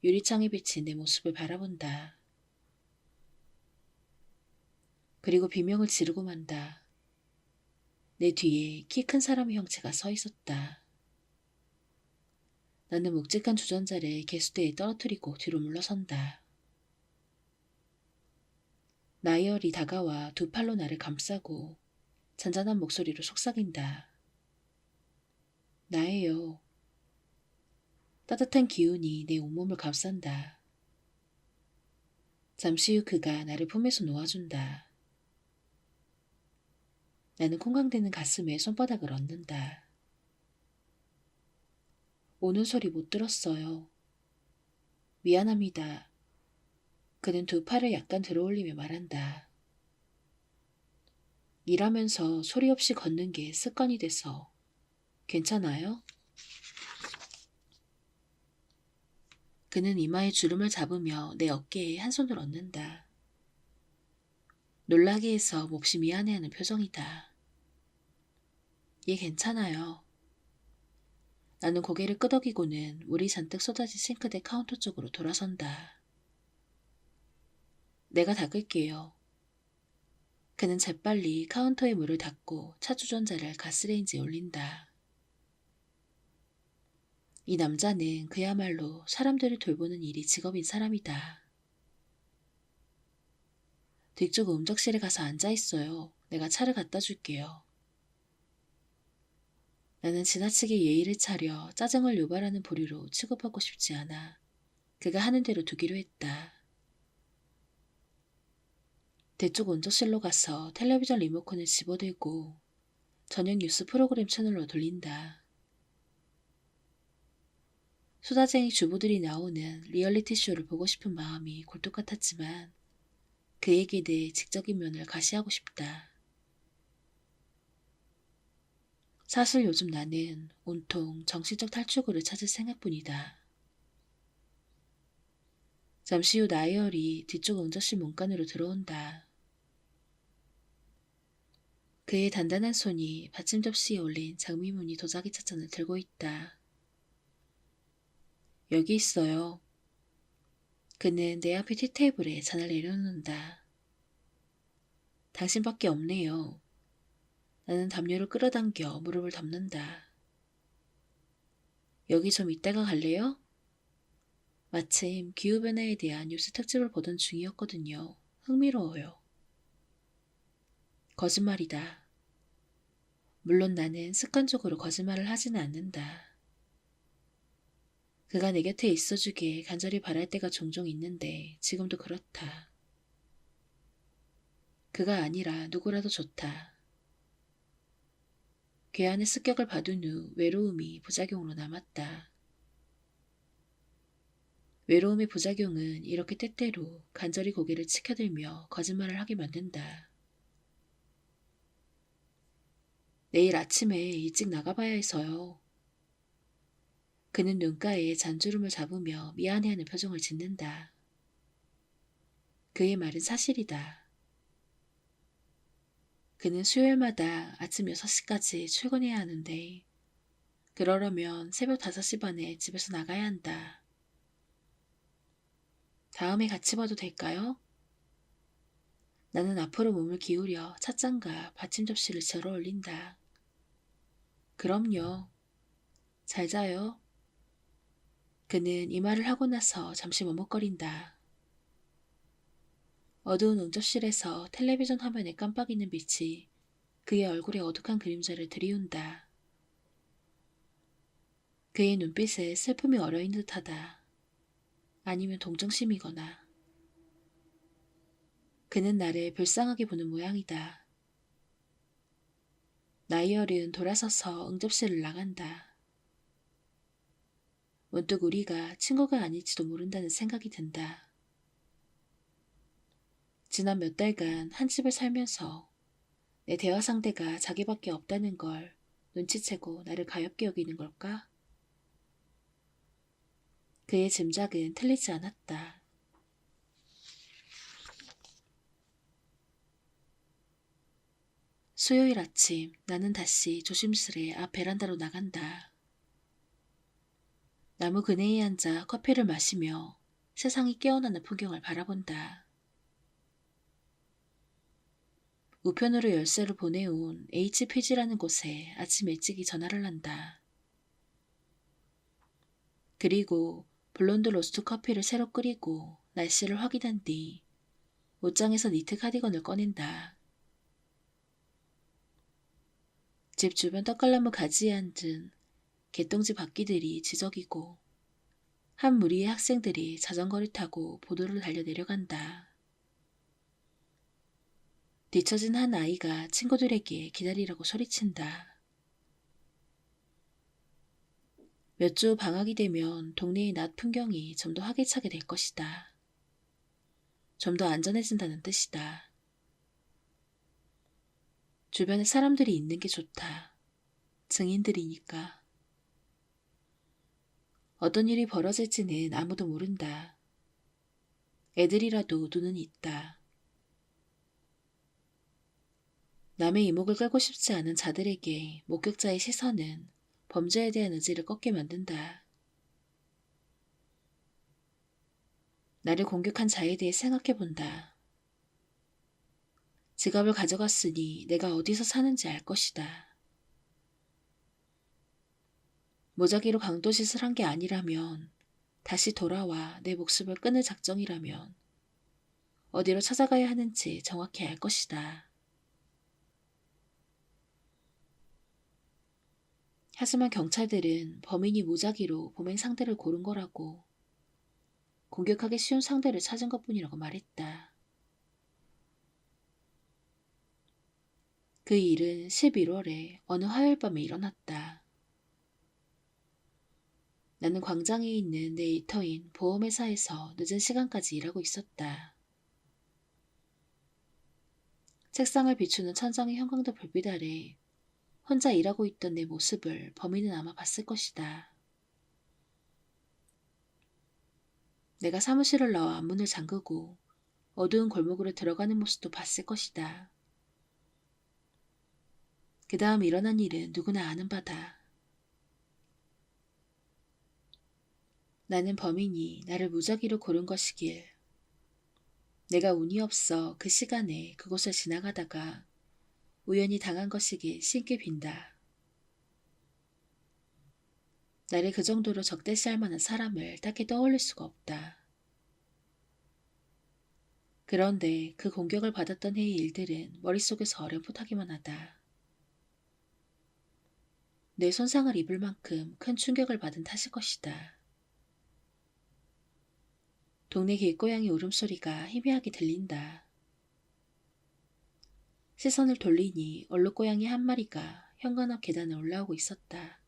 유리창에 비친 내 모습을 바라본다. 그리고 비명을 지르고 만다. 내 뒤에 키 큰 사람의 형체가 서 있었다. 나는 묵직한 주전자를 개수대에 떨어뜨리고 뒤로 물러선다. 나이얼이 다가와 두 팔로 나를 감싸고 잔잔한 목소리로 속삭인다. 나예요. 따뜻한 기운이 내 온몸을 감싼다. 잠시 후 그가 나를 품에서 놓아준다. 나는 콩강대는 가슴에 손바닥을 얹는다. 오는 소리 못 들었어요. 미안합니다. 그는 두 팔을 약간 들어올리며 말한다. 일하면서 소리 없이 걷는 게 습관이 돼서. 괜찮아요? 그는 이마에 주름을 잡으며 내 어깨에 한 손을 얹는다. 놀라게 해서 몹시 미안해하는 표정이다. 얘 괜찮아요. 나는 고개를 끄덕이고는 물이 잔뜩 쏟아진 싱크대 카운터 쪽으로 돌아선다. 내가 닦을게요. 그는 재빨리 카운터에 물을 닦고 차 주전자를 가스레인지에 올린다. 이 남자는 그야말로 사람들을 돌보는 일이 직업인 사람이다. 뒤쪽 음적실에 가서 앉아있어요. 내가 차를 갖다 줄게요. 나는 지나치게 예의를 차려 짜증을 유발하는 보리로 취급하고 싶지 않아 그가 하는 대로 두기로 했다. 뒤쪽 운전실로 가서 텔레비전 리모컨을 집어들고 저녁 뉴스 프로그램 채널로 돌린다. 수다쟁이 주부들이 나오는 리얼리티 쇼를 보고 싶은 마음이 굴뚝 같았지만 그에게 내 직접인 면을 가시하고 싶다. 사실 요즘 나는 온통 정신적 탈출구를 찾을 생각뿐이다. 잠시 후 나이얼이 뒤쪽 응접실 문간으로 들어온다. 그의 단단한 손이 받침 접시에 올린 장미무늬 도자기 찻잔을 들고 있다. 여기 있어요. 그는 내 앞에 티테이블에 잔을 내려놓는다. 당신밖에 없네요. 나는 담요를 끌어당겨 무릎을 덮는다. 여기 좀 이따가 갈래요? 마침 기후변화에 대한 뉴스 특집을 보던 중이었거든요. 흥미로워요. 거짓말이다. 물론 나는 습관적으로 거짓말을 하지는 않는다. 그가 내 곁에 있어주길 간절히 바랄 때가 종종 있는데 지금도 그렇다. 그가 아니라 누구라도 좋다. 괴한의 습격을 받은 후 외로움이 부작용으로 남았다. 외로움의 부작용은 이렇게 때때로 간절히 고개를 치켜들며 거짓말을 하게 만든다. 내일 아침에 일찍 나가봐야 해서요. 그는 눈가에 잔주름을 잡으며 미안해하는 표정을 짓는다. 그의 말은 사실이다. 그는 수요일마다 아침 6시까지 출근해야 하는데 그러려면 새벽 5시 반에 집에서 나가야 한다. 다음에 같이 봐도 될까요? 나는 앞으로 몸을 기울여 찻잔과 받침 접시를 절어 올린다. 그럼요. 잘 자요. 그는 이 말을 하고 나서 잠시 머뭇거린다. 어두운 응접실에서 텔레비전 화면에 깜빡이는 빛이 그의 얼굴에 어둑한 그림자를 들이운다. 그의 눈빛에 슬픔이 어려있는 듯하다. 아니면 동정심이거나. 그는 나를 불쌍하게 보는 모양이다. 나이얼은 돌아서서 응접실을 나간다. 문득 우리가 친구가 아닐지도 모른다는 생각이 든다. 지난 몇 달간 한 집을 살면서 내 대화 상대가 자기밖에 없다는 걸 눈치채고 나를 가엾게 여기는 걸까? 그의 짐작은 틀리지 않았다. 수요일 아침 나는 다시 조심스레 앞 베란다로 나간다. 나무 그네에 앉아 커피를 마시며 세상이 깨어나는 풍경을 바라본다. 우편으로 열쇠를 보내온 HPG라는 곳에 아침 일찍이 전화를 한다. 그리고 블론드 로스트 커피를 새로 끓이고 날씨를 확인한 뒤 옷장에서 니트 카디건을 꺼낸다. 집 주변 떡갈나무 가지에 앉은 개똥지 바퀴들이 지저귀고 한 무리의 학생들이 자전거를 타고 보도를 달려 내려간다. 뒤처진 한 아이가 친구들에게 기다리라고 소리친다. 몇 주 방학이 되면 동네의 낮 풍경이 좀 더 활기차게 될 것이다. 좀 더 안전해진다는 뜻이다. 주변에 사람들이 있는 게 좋다. 증인들이니까. 어떤 일이 벌어질지는 아무도 모른다. 애들이라도 눈은 있다. 남의 이목을 끌고 싶지 않은 자들에게 목격자의 시선은 범죄에 대한 의지를 꺾게 만든다. 나를 공격한 자에 대해 생각해본다. 지갑을 가져갔으니 내가 어디서 사는지 알 것이다. 무작위로 강도짓을 한 게 아니라면, 다시 돌아와 내 목숨을 끊을 작정이라면 어디로 찾아가야 하는지 정확히 알 것이다. 하지만 경찰들은 범인이 무작위로 범행 상대를 고른 거라고, 공격하기 쉬운 상대를 찾은 것뿐이라고 말했다. 그 일은 11월에 어느 화요일 밤에 일어났다. 나는 광장에 있는 내 일터인 보험회사에서 늦은 시간까지 일하고 있었다. 책상을 비추는 천장의 형광등 불빛 아래 혼자 일하고 있던 내 모습을 범인은 아마 봤을 것이다. 내가 사무실을 나와 앞문을 잠그고 어두운 골목으로 들어가는 모습도 봤을 것이다. 그 다음 일어난 일은 누구나 아는 바다. 나는 범인이 나를 무작위로 고른 것이길, 내가 운이 없어 그 시간에 그곳을 지나가다가 우연히 당한 것이길 신께 빈다. 나를 그 정도로 적대시할 만한 사람을 딱히 떠올릴 수가 없다. 그런데 그 공격을 받았던 해의 일들은 머릿속에서 어렴풋하기만 하다. 내 손상을 입을 만큼 큰 충격을 받은 탓일 것이다. 동네 길고양이 울음소리가 희미하게 들린다. 시선을 돌리니 얼룩고양이 한 마리가 현관 앞 계단을 올라오고 있었다.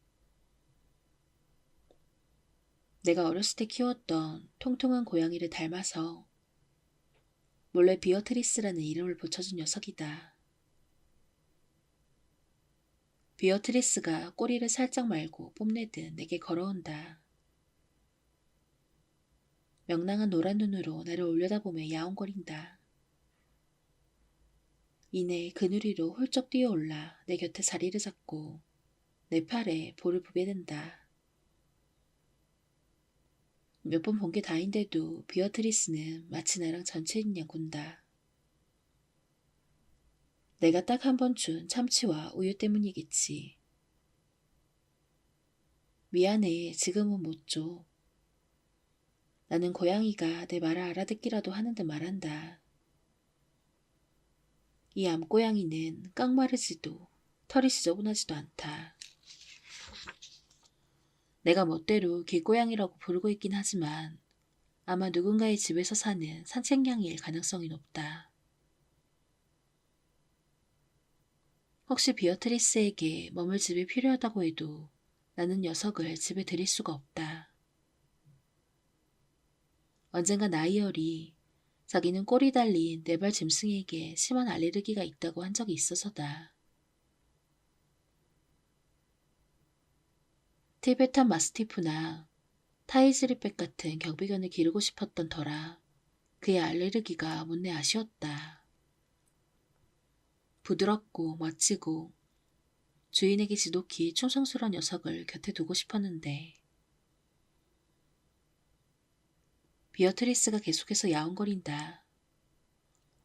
내가 어렸을 때 키웠던 통통한 고양이를 닮아서 몰래 비어트리스라는 이름을 붙여준 녀석이다. 비어트리스가 꼬리를 살짝 말고 뽐내듯 내게 걸어온다. 명랑한 노란 눈으로 나를 올려다보며 야옹거린다. 이내 그누리로 훌쩍 뛰어올라 내 곁에 자리를 잡고 내 팔에 볼을 부비댄다. 몇 번 본 게 다인데도 비어트리스는 마치 나랑 전체인 양 군다. 내가 딱 한 번 준 참치와 우유 때문이겠지. 미안해, 지금은 못 줘. 나는 고양이가 내 말을 알아듣기라도 하는 듯 말한다. 이 암고양이는 깡마르지도 털이 지저분하지도 않다. 내가 멋대로 길고양이라고 부르고 있긴 하지만 아마 누군가의 집에서 사는 산책냥이일 가능성이 높다. 혹시 비어트리스에게 머물 집이 필요하다고 해도 나는 녀석을 집에 들일 수가 없다. 언젠가 나이얼이 자기는 꼬리 달린 네 발 짐승에게 심한 알레르기가 있다고 한 적이 있어서다. 티베탄 마스티프나 타이즈리백 같은 경비견을 기르고 싶었던 터라 그의 알레르기가 못내 아쉬웠다. 부드럽고 멋지고 주인에게 지독히 충성스러운 녀석을 곁에 두고 싶었는데 비어트리스가 계속해서 야옹거린다.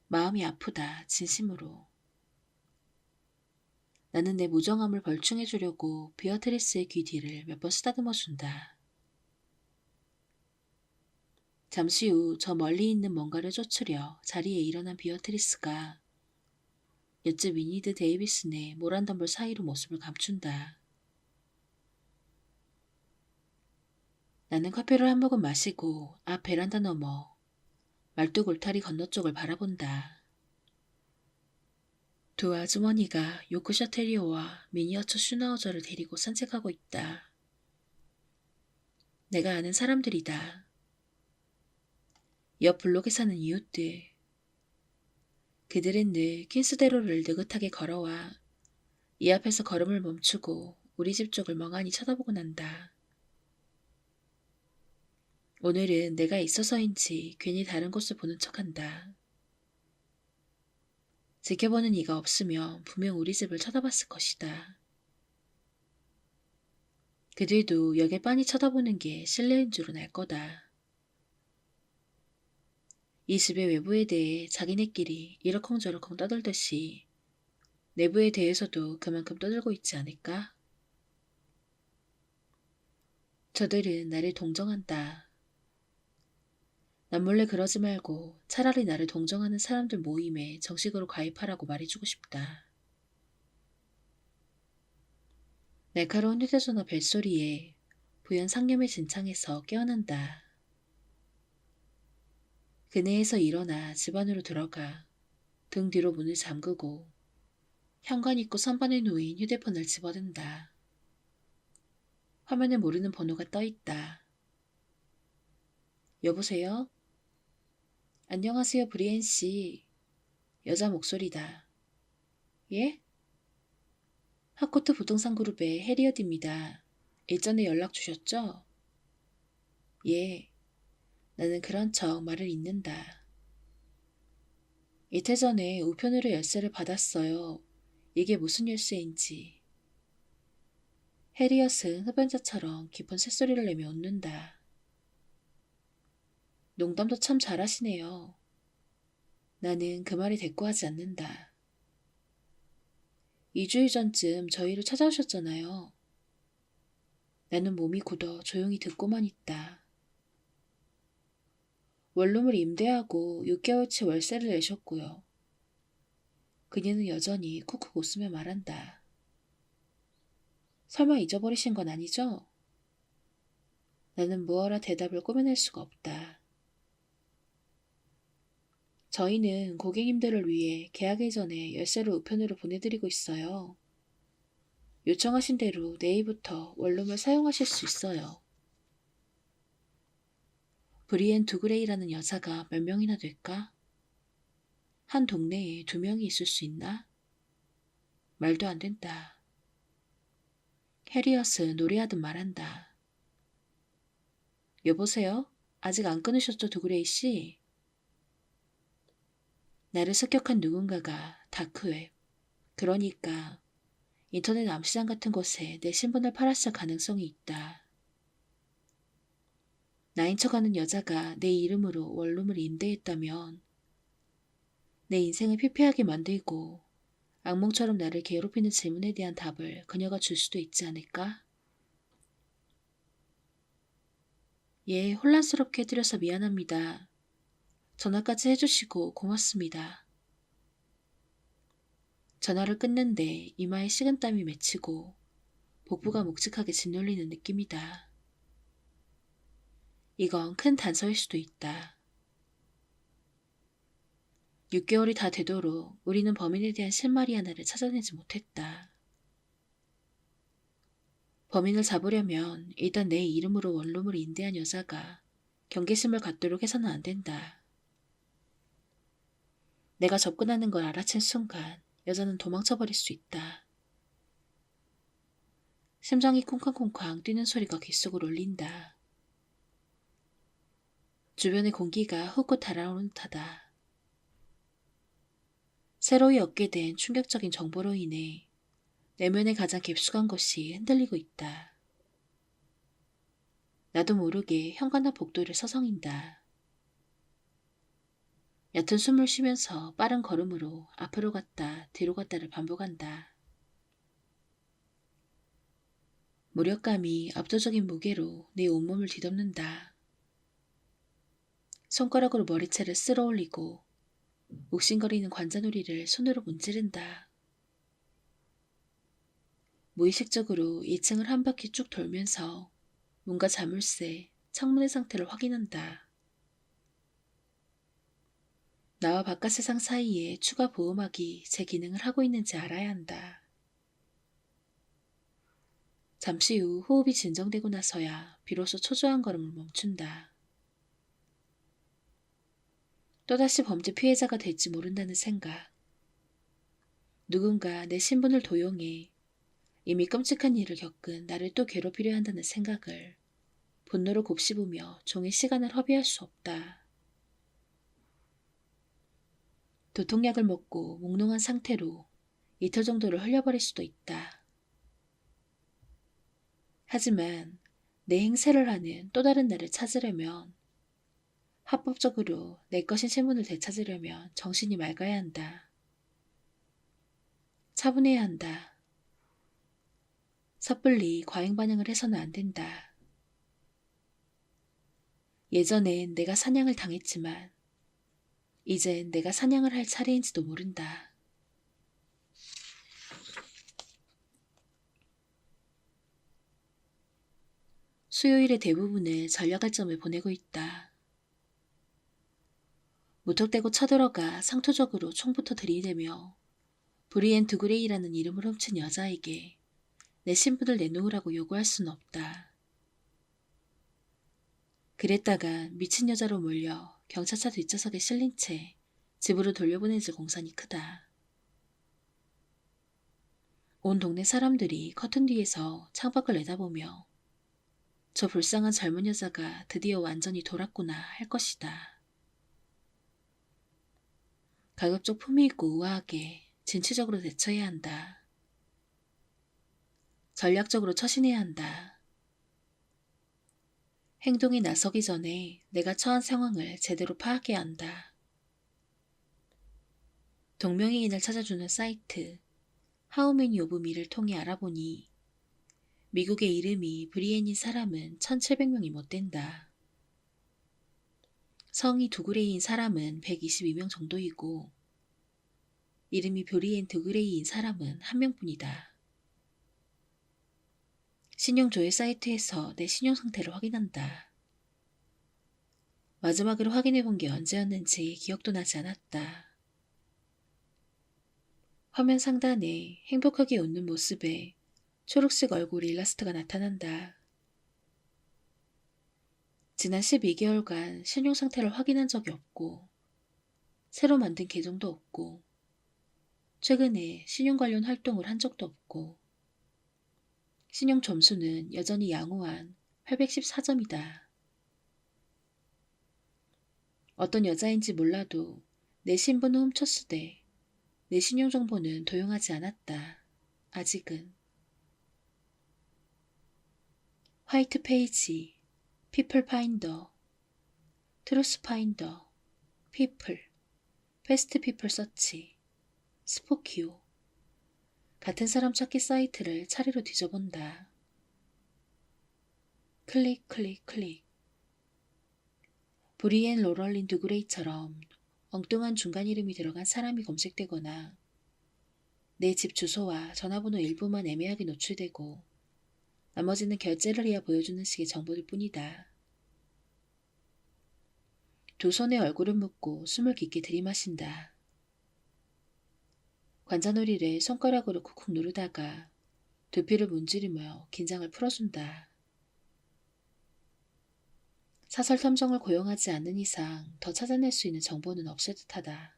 마음이 아프다, 진심으로. 나는 내 무정함을 벌충해주려고 비어트리스의 귀 뒤를 몇 번 쓰다듬어준다. 잠시 후 저 멀리 있는 뭔가를 쫓으려 자리에 일어난 비어트리스가 옆집 위니드 데이비슨의 모란덤불 사이로 모습을 감춘다. 나는 커피를 한 모금 마시고 앞 베란다 너머 말뚝 울타리 건너쪽을 바라본다. 두 아주머니가 요크셔 테리어와 미니어처 슈나우저를 데리고 산책하고 있다. 내가 아는 사람들이다. 옆 블록에 사는 이웃들. 그들은 늘 퀸스대로를 느긋하게 걸어와 이 앞에서 걸음을 멈추고 우리 집 쪽을 멍하니 쳐다보고 난다. 오늘은 내가 있어서인지 괜히 다른 곳을 보는 척한다. 지켜보는 이가 없으면 분명 우리 집을 쳐다봤을 것이다. 그들도 여길 빤히 쳐다보는 게 실례인 줄은 알 거다. 이 집의 외부에 대해 자기네끼리 이러컹저러컹 떠들듯이 내부에 대해서도 그만큼 떠들고 있지 않을까? 저들은 나를 동정한다. 난 몰래 그러지 말고 차라리 나를 동정하는 사람들 모임에 정식으로 가입하라고 말해주고 싶다. 날카로운 휴대전화 벨소리에 부연 상념의 진창에서 깨어난다. 그네에서 일어나 집 안으로 들어가 등 뒤로 문을 잠그고 현관 입구 선반에 놓인 휴대폰을 집어든다. 화면에 모르는 번호가 떠있다. 여보세요? 안녕하세요, 브리엔 씨. 여자 목소리다. 예? 하코트 부동산 그룹의 해리엇입니다. 일전에 연락 주셨죠? 예. 나는 그런 척 말을 잇는다. 이틀 전에 우편으로 열쇠를 받았어요. 이게 무슨 열쇠인지. 해리엇은 흡연자처럼 깊은 쇳소리를 내며 웃는다. 농담도 참 잘하시네요. 나는 그 말이 대꾸하지 않는다. 2주일 전쯤 저희를 찾아오셨잖아요. 나는 몸이 굳어 조용히 듣고만 있다. 원룸을 임대하고 6개월치 월세를 내셨고요. 그녀는 여전히 쿡쿡 웃으며 말한다. 설마 잊어버리신 건 아니죠? 나는 무어라 대답을 꾸며낼 수가 없다. 저희는 고객님들을 위해 계약일 전에 열쇠를 우편으로 보내드리고 있어요. 요청하신 대로 내일부터 원룸을 사용하실 수 있어요. 브리엔 두그레이라는 여자가 몇 명이나 될까? 한 동네에 2명이 있을 수 있나? 말도 안 된다. 해리엇은 노래하듯 말한다. 여보세요? 아직 안 끊으셨죠, 두그레이 씨? 나를 습격한 누군가가 다크웹, 그러니까 인터넷 암시장 같은 곳에 내 신분을 팔았을 가능성이 있다. 나인 척하는 여자가 내 이름으로 원룸을 임대했다면 내 인생을 피폐하게 만들고 악몽처럼 나를 괴롭히는 질문에 대한 답을 그녀가 줄 수도 있지 않을까? 예, 혼란스럽게 해드려서 미안합니다. 전화까지 해주시고 고맙습니다. 전화를 끊는데 이마에 식은땀이 맺히고 복부가 묵직하게 짓눌리는 느낌이다. 이건 큰 단서일 수도 있다. 6개월이 다 되도록 우리는 범인에 대한 실마리 하나를 찾아내지 못했다. 범인을 잡으려면 일단 내 이름으로 원룸을 임대한 여자가 경계심을 갖도록 해서는 안 된다. 내가 접근하는 걸 알아챈 순간 여자는 도망쳐버릴 수 있다. 심장이 쿵쾅쿵쾅 뛰는 소리가 귓속을 울린다. 주변의 공기가 훅훅 달아오른 듯하다. 새로이 얻게 된 충격적인 정보로 인해 내면의 가장 깊숙한 곳이 흔들리고 있다. 나도 모르게 현관앞 복도를 서성인다. 얕은 숨을 쉬면서 빠른 걸음으로 앞으로 갔다 뒤로 갔다를 반복한다. 무력감이 압도적인 무게로 내 온몸을 뒤덮는다. 손가락으로 머리채를 쓸어 올리고 욱신거리는 관자놀이를 손으로 문지른다. 무의식적으로 2층을 한 바퀴 쭉 돌면서 문과 자물쇠, 창문의 상태를 확인한다. 나와 바깥 세상 사이에 추가 보호막이 제 기능을 하고 있는지 알아야 한다. 잠시 후 호흡이 진정되고 나서야 비로소 초조한 걸음을 멈춘다. 또다시 범죄 피해자가 될지 모른다는 생각. 누군가 내 신분을 도용해 이미 끔찍한 일을 겪은 나를 또 괴롭히려 한다는 생각을 분노로 곱씹으며 종일 시간을 허비할 수 없다. 도통약을 먹고 몽롱한 상태로 이틀 정도를 흘려버릴 수도 있다. 하지만 내 행세를 하는 또 다른 나를 찾으려면, 합법적으로 내 것인 신분을 되찾으려면 정신이 맑아야 한다. 차분해야 한다. 섣불리 과잉 반응을 해서는 안 된다. 예전엔 내가 사냥을 당했지만 이젠 내가 사냥을 할 차례인지도 모른다. 수요일의 대부분을 전략할점을 보내고 있다. 무턱대고 쳐들어가 상투적으로 총부터 들이대며 브리엔 드그레이라는 이름을 훔친 여자에게 내 신분을 내놓으라고 요구할 수는 없다. 그랬다가 미친 여자로 몰려 경찰차 뒷좌석에 실린 채 집으로 돌려보내질 공산이 크다. 온 동네 사람들이 커튼 뒤에서 창밖을 내다보며 저 불쌍한 젊은 여자가 드디어 완전히 돌았구나 할 것이다. 가급적 품위 있고 우아하게 진취적으로 대처해야 한다. 전략적으로 처신해야 한다. 행동에 나서기 전에 내가 처한 상황을 제대로 파악해야 한다. 동명이인을 찾아주는 사이트 How Many of Me를 통해 알아보니 미국의 이름이 브리엔인 사람은 1700명이 못 된다. 성이 두그레이인 사람은 122명 정도이고 이름이 브리엔 드그레이인 사람은 1명뿐이다. 신용조회 사이트에서 내 신용 상태를 확인한다. 마지막으로 확인해 본 게 언제였는지 기억도 나지 않았다. 화면 상단에 행복하게 웃는 모습에 초록색 얼굴 일러스트가 나타난다. 지난 12개월간 신용 상태를 확인한 적이 없고 새로 만든 계정도 없고 최근에 신용 관련 활동을 한 적도 없고 신용 점수는 여전히 양호한 814점이다. 어떤 여자인지 몰라도 내 신분은 훔쳤으되 내 신용정보는 도용하지 않았다. 아직은. 화이트 페이지, 피플 파인더, 트루스 파인더, 피플, 패스트 피플 서치, 스포키오. 같은 사람 찾기 사이트를 차례로 뒤져본다. 클릭 클릭 클릭. 브리엔 로럴린 드그레이처럼 엉뚱한 중간 이름이 들어간 사람이 검색되거나 내 집 주소와 전화번호 일부만 애매하게 노출되고 나머지는 결제를 해야 보여주는 식의 정보일 뿐이다. 두 손에 얼굴을 묶고 숨을 깊게 들이마신다. 관자놀이를 손가락으로 쿡쿡 누르다가 두피를 문지르며 긴장을 풀어준다. 사설 탐정을 고용하지 않는 이상 더 찾아낼 수 있는 정보는 없을 듯하다.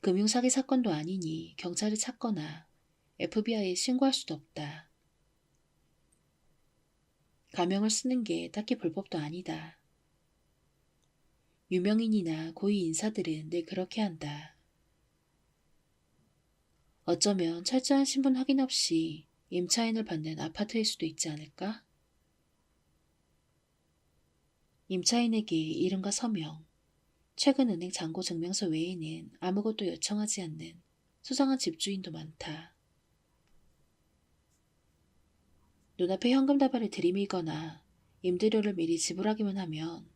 금융사기 사건도 아니니 경찰을 찾거나 FBI에 신고할 수도 없다. 가명을 쓰는 게 딱히 불법도 아니다. 유명인이나 고위 인사들은 늘 그렇게 한다. 어쩌면 철저한 신분 확인 없이 임차인을 받는 아파트일 수도 있지 않을까? 임차인에게 이름과 서명, 최근 은행 잔고 증명서 외에는 아무것도 요청하지 않는 수상한 집주인도 많다. 눈앞에 현금 다발을 들이밀거나 임대료를 미리 지불하기만 하면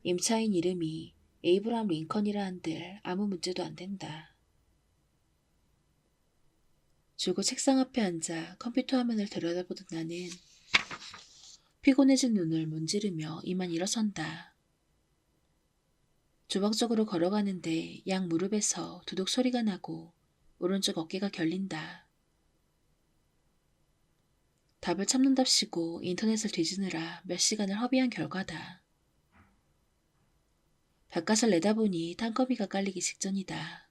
임차인 이름이 에이브람 링컨이라 한들 아무 문제도 안 된다. 줄곧 책상 앞에 앉아 컴퓨터 화면을 들여다보던 나는 피곤해진 눈을 문지르며 이만 일어선다. 주방 쪽으로 걸어가는데 양 무릎에서 두둑 소리가 나고 오른쪽 어깨가 결린다. 답을 참는답시고 인터넷을 뒤지느라 몇 시간을 허비한 결과다. 바깥을 내다보니 땅거미가 깔리기 직전이다.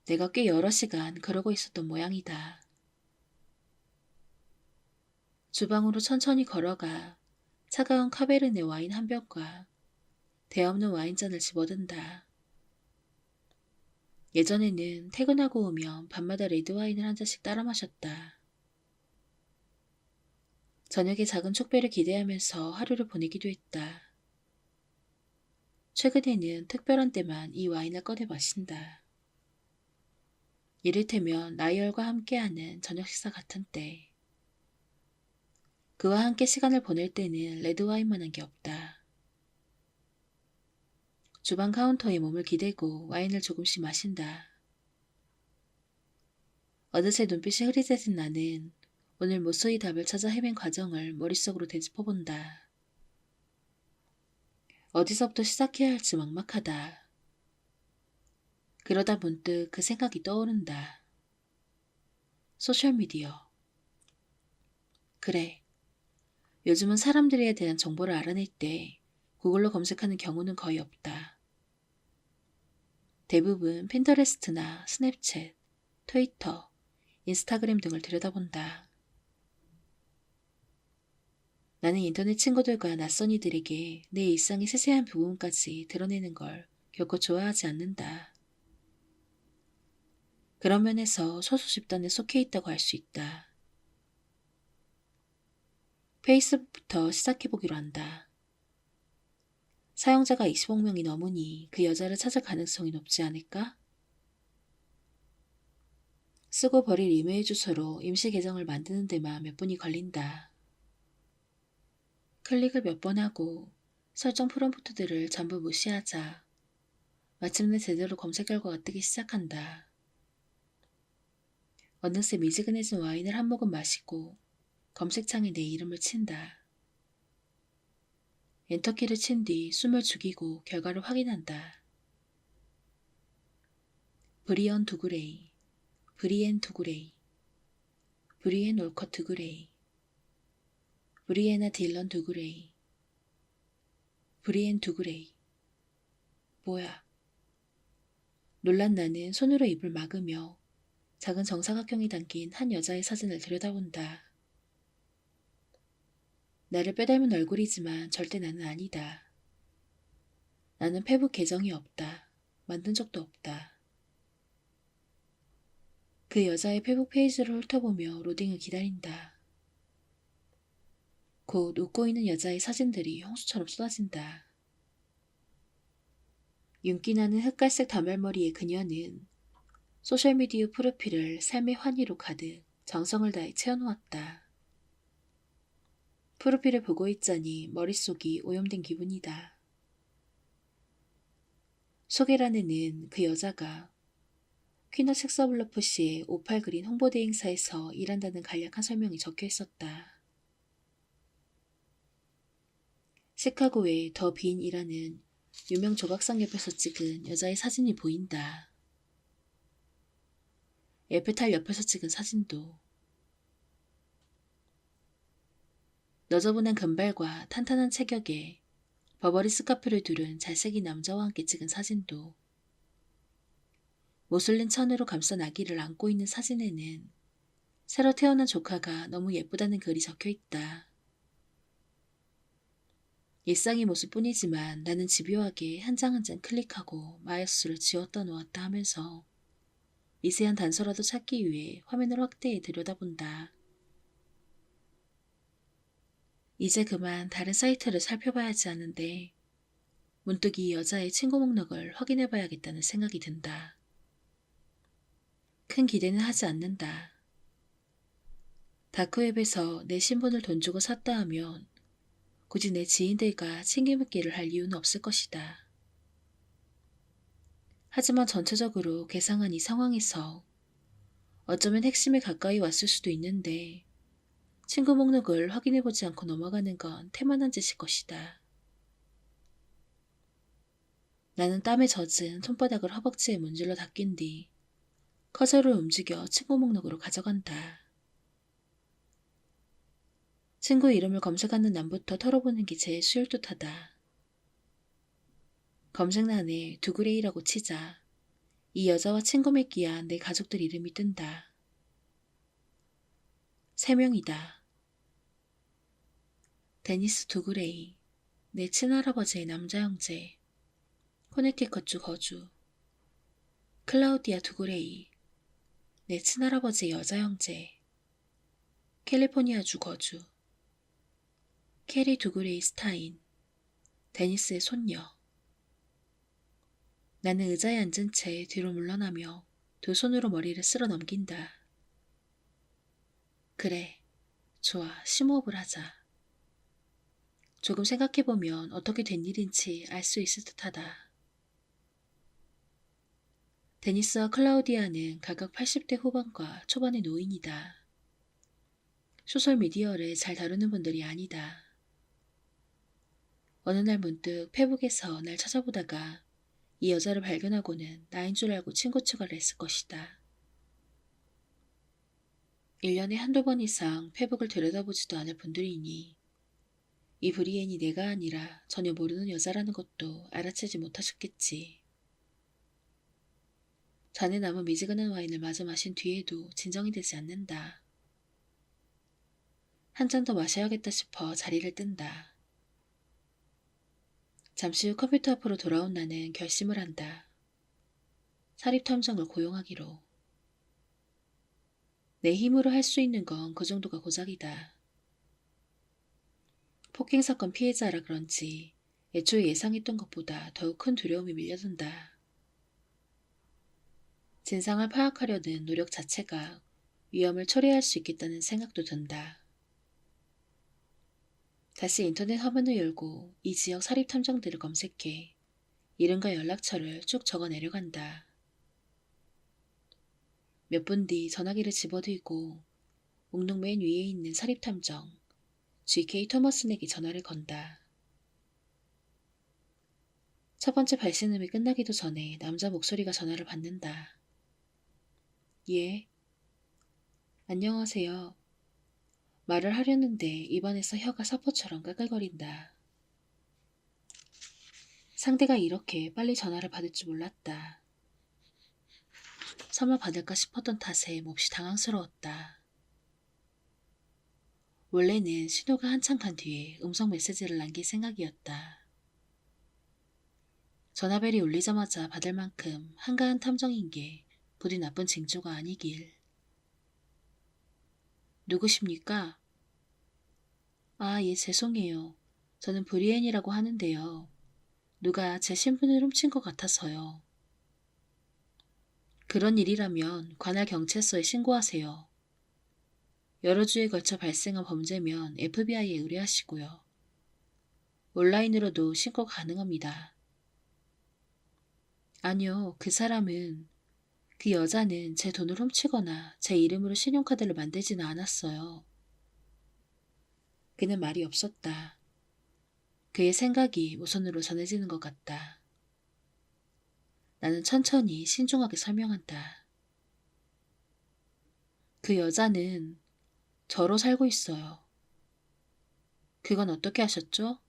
내가 꽤 여러 시간 그러고 있었던 모양이다. 주방으로 천천히 걸어가 차가운 카베르네 와인 한 병과 대없는 와인잔을 집어든다. 예전에는 퇴근하고 오면 밤마다 레드와인을 한 잔씩 따라 마셨다. 저녁에 작은 촉배를 기대하면서 하루를 보내기도 했다. 최근에는 특별한 때만 이 와인을 꺼내 마신다. 이를테면 나이얼과 함께하는 저녁 식사 같은 때. 그와 함께 시간을 보낼 때는 레드와인만한 게 없다. 주방 카운터에 몸을 기대고 와인을 조금씩 마신다. 어느새 눈빛이 흐릿해진 나는 오늘 무수히 답을 찾아 헤맨 과정을 머릿속으로 되짚어본다. 어디서부터 시작해야 할지 막막하다. 그러다 문득 그 생각이 떠오른다. 소셜미디어. 그래. 요즘은 사람들에 대한 정보를 알아낼 때 구글로 검색하는 경우는 거의 없다. 대부분 핀터레스트나 스냅챗, 트위터, 인스타그램 등을 들여다본다. 나는 인터넷 친구들과 낯선 이들에게 내 일상의 세세한 부분까지 드러내는 걸 결코 좋아하지 않는다. 그런 면에서 소수 집단에 속해 있다고 할 수 있다. 페이스북부터 시작해보기로 한다. 사용자가 20억 명이 넘으니 그 여자를 찾을 가능성이 높지 않을까? 쓰고 버릴 이메일 주소로 임시 계정을 만드는 데만 몇 분이 걸린다. 클릭을 몇 번 하고 설정 프롬프트들을 전부 무시하자 마침내 제대로 검색 결과가 뜨기 시작한다. 어느새 미지근해진 와인을 한 모금 마시고 검색창에 내 이름을 친다. 엔터키를 친 뒤 숨을 죽이고 결과를 확인한다. 브리언 두그레이, 브리엔 두그레이, 브리엔 올컷 두그레이, 브리에나 딜런 두그레이, 브리엔 두그레이. 뭐야? 놀란 나는 손으로 입을 막으며 작은 정사각형이 담긴 한 여자의 사진을 들여다본다. 나를 빼닮은 얼굴이지만 절대 나는 아니다. 나는 페북 계정이 없다. 만든 적도 없다. 그 여자의 페북 페이지를 훑어보며 로딩을 기다린다. 곧 웃고 있는 여자의 사진들이 홍수처럼 쏟아진다. 윤기 나는 흑갈색 단발머리의 그녀는 소셜미디어 프로필을 삶의 환희로 가득 정성을 다해 채워놓았다. 프로필을 보고 있자니 머릿속이 오염된 기분이다. 소개란에는 그 여자가 퀸어 섹서블러프시의 58 그린 홍보대 행사에서 일한다는 간략한 설명이 적혀 있었다. 시카고의 더 빈이라는 유명 조각상 옆에서 찍은 여자의 사진이 보인다. 에펠탑 옆에서 찍은 사진도. 너저분한 금발과 탄탄한 체격에 버버리 스카프를 두른 잘생긴 남자와 함께 찍은 사진도. 모슬린 천으로 감싼 아기를 안고 있는 사진에는 새로 태어난 조카가 너무 예쁘다는 글이 적혀 있다. 일상의 모습뿐이지만 나는 집요하게 한 장 한 장 클릭하고 마이너스를 지웠다 놓았다 하면서 미세한 단서라도 찾기 위해 화면을 확대해 들여다본다. 이제 그만 다른 사이트를 살펴봐야지 하는데 문득 이 여자의 친구 목록을 확인해봐야겠다는 생각이 든다. 큰 기대는 하지 않는다. 다크웹에서 내 신분을 돈 주고 샀다 하면 굳이 내 지인들과 친기묻기를 할 이유는 없을 것이다. 하지만 전체적으로 개상한 이 상황에서 어쩌면 핵심에 가까이 왔을 수도 있는데 친구 목록을 확인해보지 않고 넘어가는 건 태만한 짓일 것이다. 나는 땀에 젖은 손바닥을 허벅지에 문질러 닦인 뒤 커서를 움직여 친구 목록으로 가져간다. 친구 이름을 검색하는 난부터 털어보는 게 제일 쉬울 듯하다. 검색란에 두그레이라고 치자 이 여자와 친구 맺기야 내 가족들 이름이 뜬다. 3명이다. 데니스 두그레이, 내 친할아버지의 남자 형제, 코네티컷주 거주. 클라우디아 두그레이, 내 친할아버지의 여자 형제, 캘리포니아주 거주. 캐리 두그레이 스타인, 데니스의 손녀. 나는 의자에 앉은 채 뒤로 물러나며 두 손으로 머리를 쓸어 넘긴다. 그래, 좋아, 심호흡을 하자. 조금 생각해보면 어떻게 된 일인지 알 수 있을 듯하다. 데니스와 클라우디아는 각각 80대 후반과 초반의 노인이다. 소셜미디어를 잘 다루는 분들이 아니다. 어느 날 문득 페북에서 날 찾아보다가 이 여자를 발견하고는 나인 줄 알고 친구 추가를 했을 것이다. 1년에 한두 번 이상 페북을 들여다보지도 않을 분들이니 이 브리엔이 내가 아니라 전혀 모르는 여자라는 것도 알아채지 못하셨겠지. 잔에 남은 미지근한 와인을 마저 마신 뒤에도 진정이 되지 않는다. 한 잔 더 마셔야겠다 싶어 자리를 뜬다. 잠시 후 컴퓨터 앞으로 돌아온 나는 결심을 한다. 사립탐정을 고용하기로. 내 힘으로 할 수 있는 건 그 정도가 고작이다. 폭행사건 피해자라 그런지 애초에 예상했던 것보다 더욱 큰 두려움이 밀려든다. 진상을 파악하려는 노력 자체가 위험을 초래할 수 있겠다는 생각도 든다. 다시 인터넷 화면을 열고 이 지역 사립탐정들을 검색해 이름과 연락처를 쭉 적어 내려간다. 몇 분 뒤 전화기를 집어들고 목록 맨 위에 있는 사립탐정 G.K. 토머슨에게 전화를 건다. 첫 번째 발신음이 끝나기도 전에 남자 목소리가 전화를 받는다. 예. 안녕하세요. 말을 하려는데 입안에서 혀가 사포처럼 까끌거린다. 상대가 이렇게 빨리 전화를 받을 줄 몰랐다. 설마 받을까 싶었던 탓에 몹시 당황스러웠다. 원래는 신호가 한참 간 뒤에 음성 메시지를 남길 생각이었다. 전화벨이 울리자마자 받을 만큼 한가한 탐정인 게 부디 나쁜 징조가 아니길. 누구십니까? 아, 예, 죄송해요. 저는 브리엔이라고 하는데요. 누가 제 신분을 훔친 것 같아서요. 그런 일이라면 관할 경찰서에 신고하세요. 여러 주에 걸쳐 발생한 범죄면 FBI에 의뢰하시고요. 온라인으로도 신고 가능합니다. 아니요, 그 여자는 제 돈을 훔치거나 제 이름으로 신용카드를 만들지는 않았어요. 그는 말이 없었다. 그의 생각이 우선으로 전해지는 것 같다. 나는 천천히 신중하게 설명한다. 그 여자는 저로 살고 있어요. 그건 어떻게 하셨죠?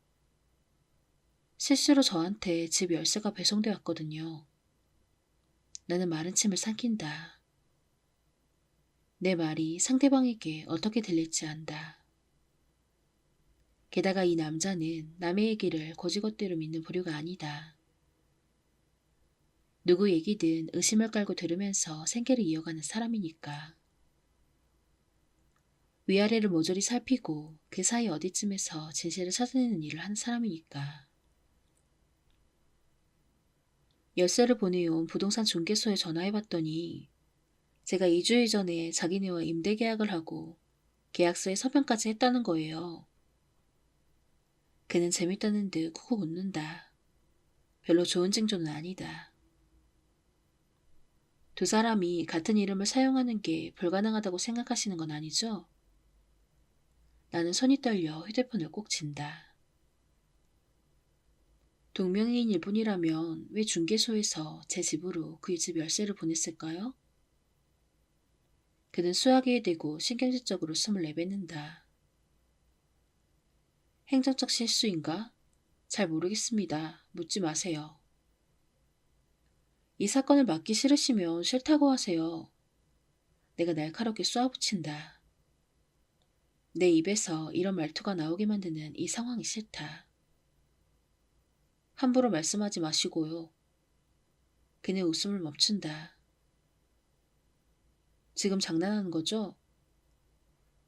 실수로 저한테 집 열쇠가 배송돼 왔거든요. 나는 마른 침을 삼킨다. 내 말이 상대방에게 어떻게 들릴지 안다. 게다가 이 남자는 남의 얘기를 거지것대로 믿는 부류가 아니다. 누구 얘기든 의심을 깔고 들으면서 생계를 이어가는 사람이니까. 위아래를 모조리 살피고 그 사이 어디쯤에서 진실을 찾아내는 일을 하는 사람이니까. 열쇠를 보내온 부동산 중개소에 전화해봤더니 제가 2주일 전에 자기네와 임대 계약을 하고 계약서에 서명까지 했다는 거예요. 그는 재밌다는 듯 쿡쿡 웃는다. 별로 좋은 징조는 아니다. 두 사람이 같은 이름을 사용하는 게 불가능하다고 생각하시는 건 아니죠? 나는 손이 떨려 휴대폰을 꼭 쥔다. 동명이인일 뿐이라면 왜 중개소에서 제 집으로 그 집 열쇠를 보냈을까요? 그는 수화기에 대고 신경질적으로 숨을 내뱉는다. 행정적 실수인가? 잘 모르겠습니다. 묻지 마세요. 이 사건을 맡기 싫으시면 싫다고 하세요. 내가 날카롭게 쏘아붙인다. 내 입에서 이런 말투가 나오게 만드는 이 상황이 싫다. 함부로 말씀하지 마시고요. 그는 웃음을 멈춘다. 지금 장난하는 거죠?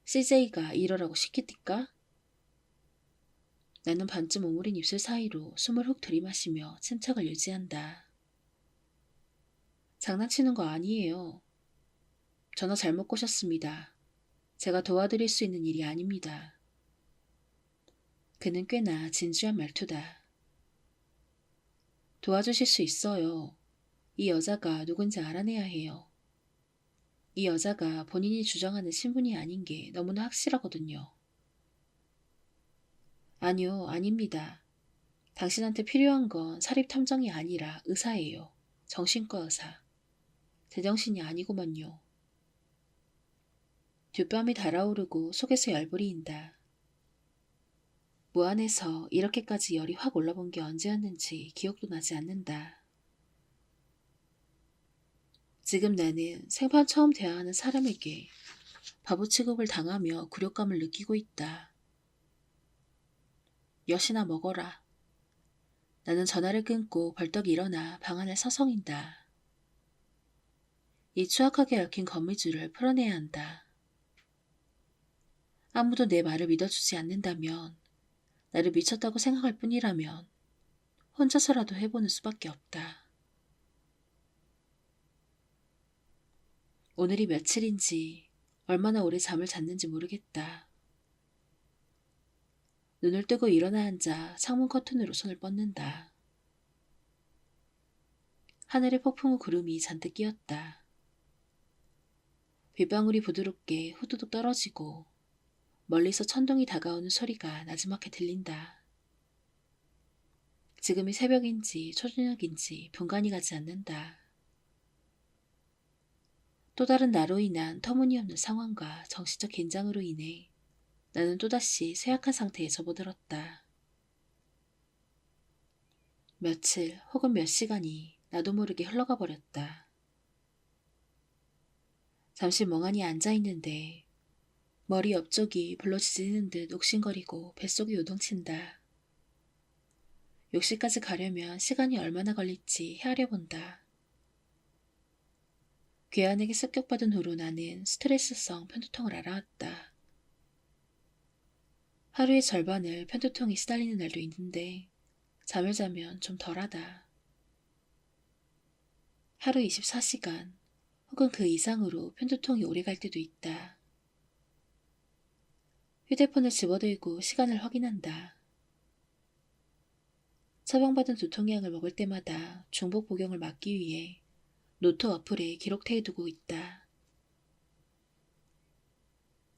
CJ가 이러라고 시키니까? 나는 반쯤 오므린 입술 사이로 숨을 훅 들이마시며 침착을 유지한다. 장난치는 거 아니에요. 전화 잘못 꼬셨습니다. 제가 도와드릴 수 있는 일이 아닙니다. 그는 꽤나 진지한 말투다. 도와주실 수 있어요. 이 여자가 누군지 알아내야 해요. 이 여자가 본인이 주장하는 신분이 아닌 게 너무나 확실하거든요. 아니요, 아닙니다. 당신한테 필요한 건 사립탐정이 아니라 의사예요. 정신과 의사. 제정신이 아니구만요. 뒷밤이 달아오르고 속에서 열불이인다. 무안에서 이렇게까지 열이 확 올라본 게 언제였는지 기억도 나지 않는다. 지금 나는 생판 처음 대화하는 사람에게 바보 취급을 당하며 굴욕감을 느끼고 있다. 엿이나 먹어라. 나는 전화를 끊고 벌떡 일어나 방 안을 서성인다. 이 추악하게 얽힌 거미줄을 풀어내야 한다. 아무도 내 말을 믿어주지 않는다면, 나를 미쳤다고 생각할 뿐이라면 혼자서라도 해보는 수밖에 없다. 오늘이 며칠인지 얼마나 오래 잠을 잤는지 모르겠다. 눈을 뜨고 일어나 앉아 창문 커튼으로 손을 뻗는다. 하늘에 폭풍우 구름이 잔뜩 끼었다. 빗방울이 부드럽게 후두둑 떨어지고 멀리서 천둥이 다가오는 소리가 나지막히 들린다. 지금이 새벽인지 초저녁인지 분간이 가지 않는다. 또 다른 나로 인한 터무니없는 상황과 정신적 긴장으로 인해 나는 또다시 쇠약한 상태에 접어들었다. 며칠 혹은 몇 시간이 나도 모르게 흘러가 버렸다. 잠시 멍하니 앉아있는데 머리 옆쪽이 불러 지지는 듯 옥신거리고 뱃속이 요동친다. 욕실까지 가려면 시간이 얼마나 걸릴지 헤아려 본다. 괴한에게 습격받은 후로 나는 스트레스성 편두통을 알아왔다. 하루의 절반을 편두통에 시달리는 날도 있는데 잠을 자면 좀 덜하다. 하루 24시간 혹은 그 이상으로 편두통이 오래 갈 때도 있다. 휴대폰을 집어들고 시간을 확인한다. 처방받은 두통약을 먹을 때마다 중복 복용을 막기 위해 노트 어플에 기록해두고 있다.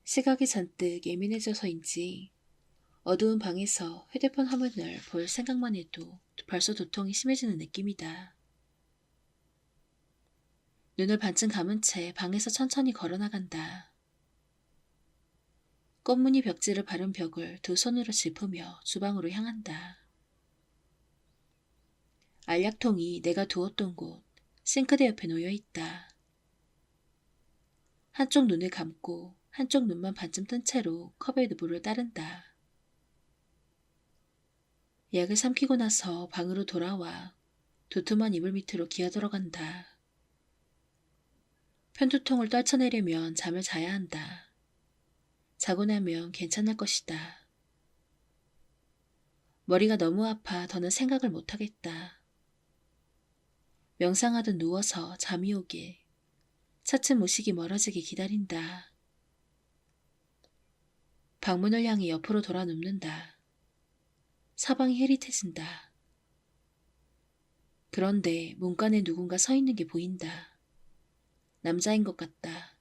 시각이 잔뜩 예민해져서인지 어두운 방에서 휴대폰 화면을 볼 생각만 해도 벌써 두통이 심해지는 느낌이다. 눈을 반쯤 감은 채 방에서 천천히 걸어나간다. 꽃무늬 벽지를 바른 벽을 두 손으로 짚으며 주방으로 향한다. 알약통이 내가 두었던 곳 싱크대 옆에 놓여 있다. 한쪽 눈을 감고 한쪽 눈만 반쯤 뜬 채로 컵에 물을 따른다. 약을 삼키고 나서 방으로 돌아와 두툼한 이불 밑으로 기어 들어간다. 편두통을 떨쳐내려면 잠을 자야 한다. 자고 나면 괜찮을 것이다. 머리가 너무 아파 더는 생각을 못하겠다. 명상하듯 누워서 잠이 오길, 차츰 무식이 멀어지게 기다린다. 방문을 향해 옆으로 돌아 눕는다. 사방이 흐릿해진다. 그런데 문간에 누군가 서 있는 게 보인다. 남자인 것 같다.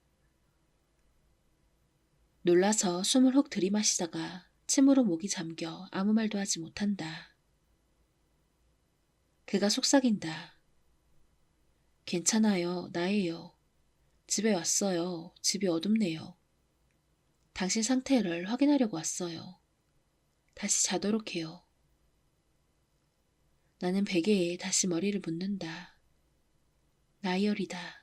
놀라서 숨을 훅 들이마시다가 침으로 목이 잠겨 아무 말도 하지 못한다. 그가 속삭인다. 괜찮아요, 나예요. 집에 왔어요. 집이 어둡네요. 당신 상태를 확인하려고 왔어요. 다시 자도록 해요. 나는 베개에 다시 머리를 묻는다. 나이얼이다.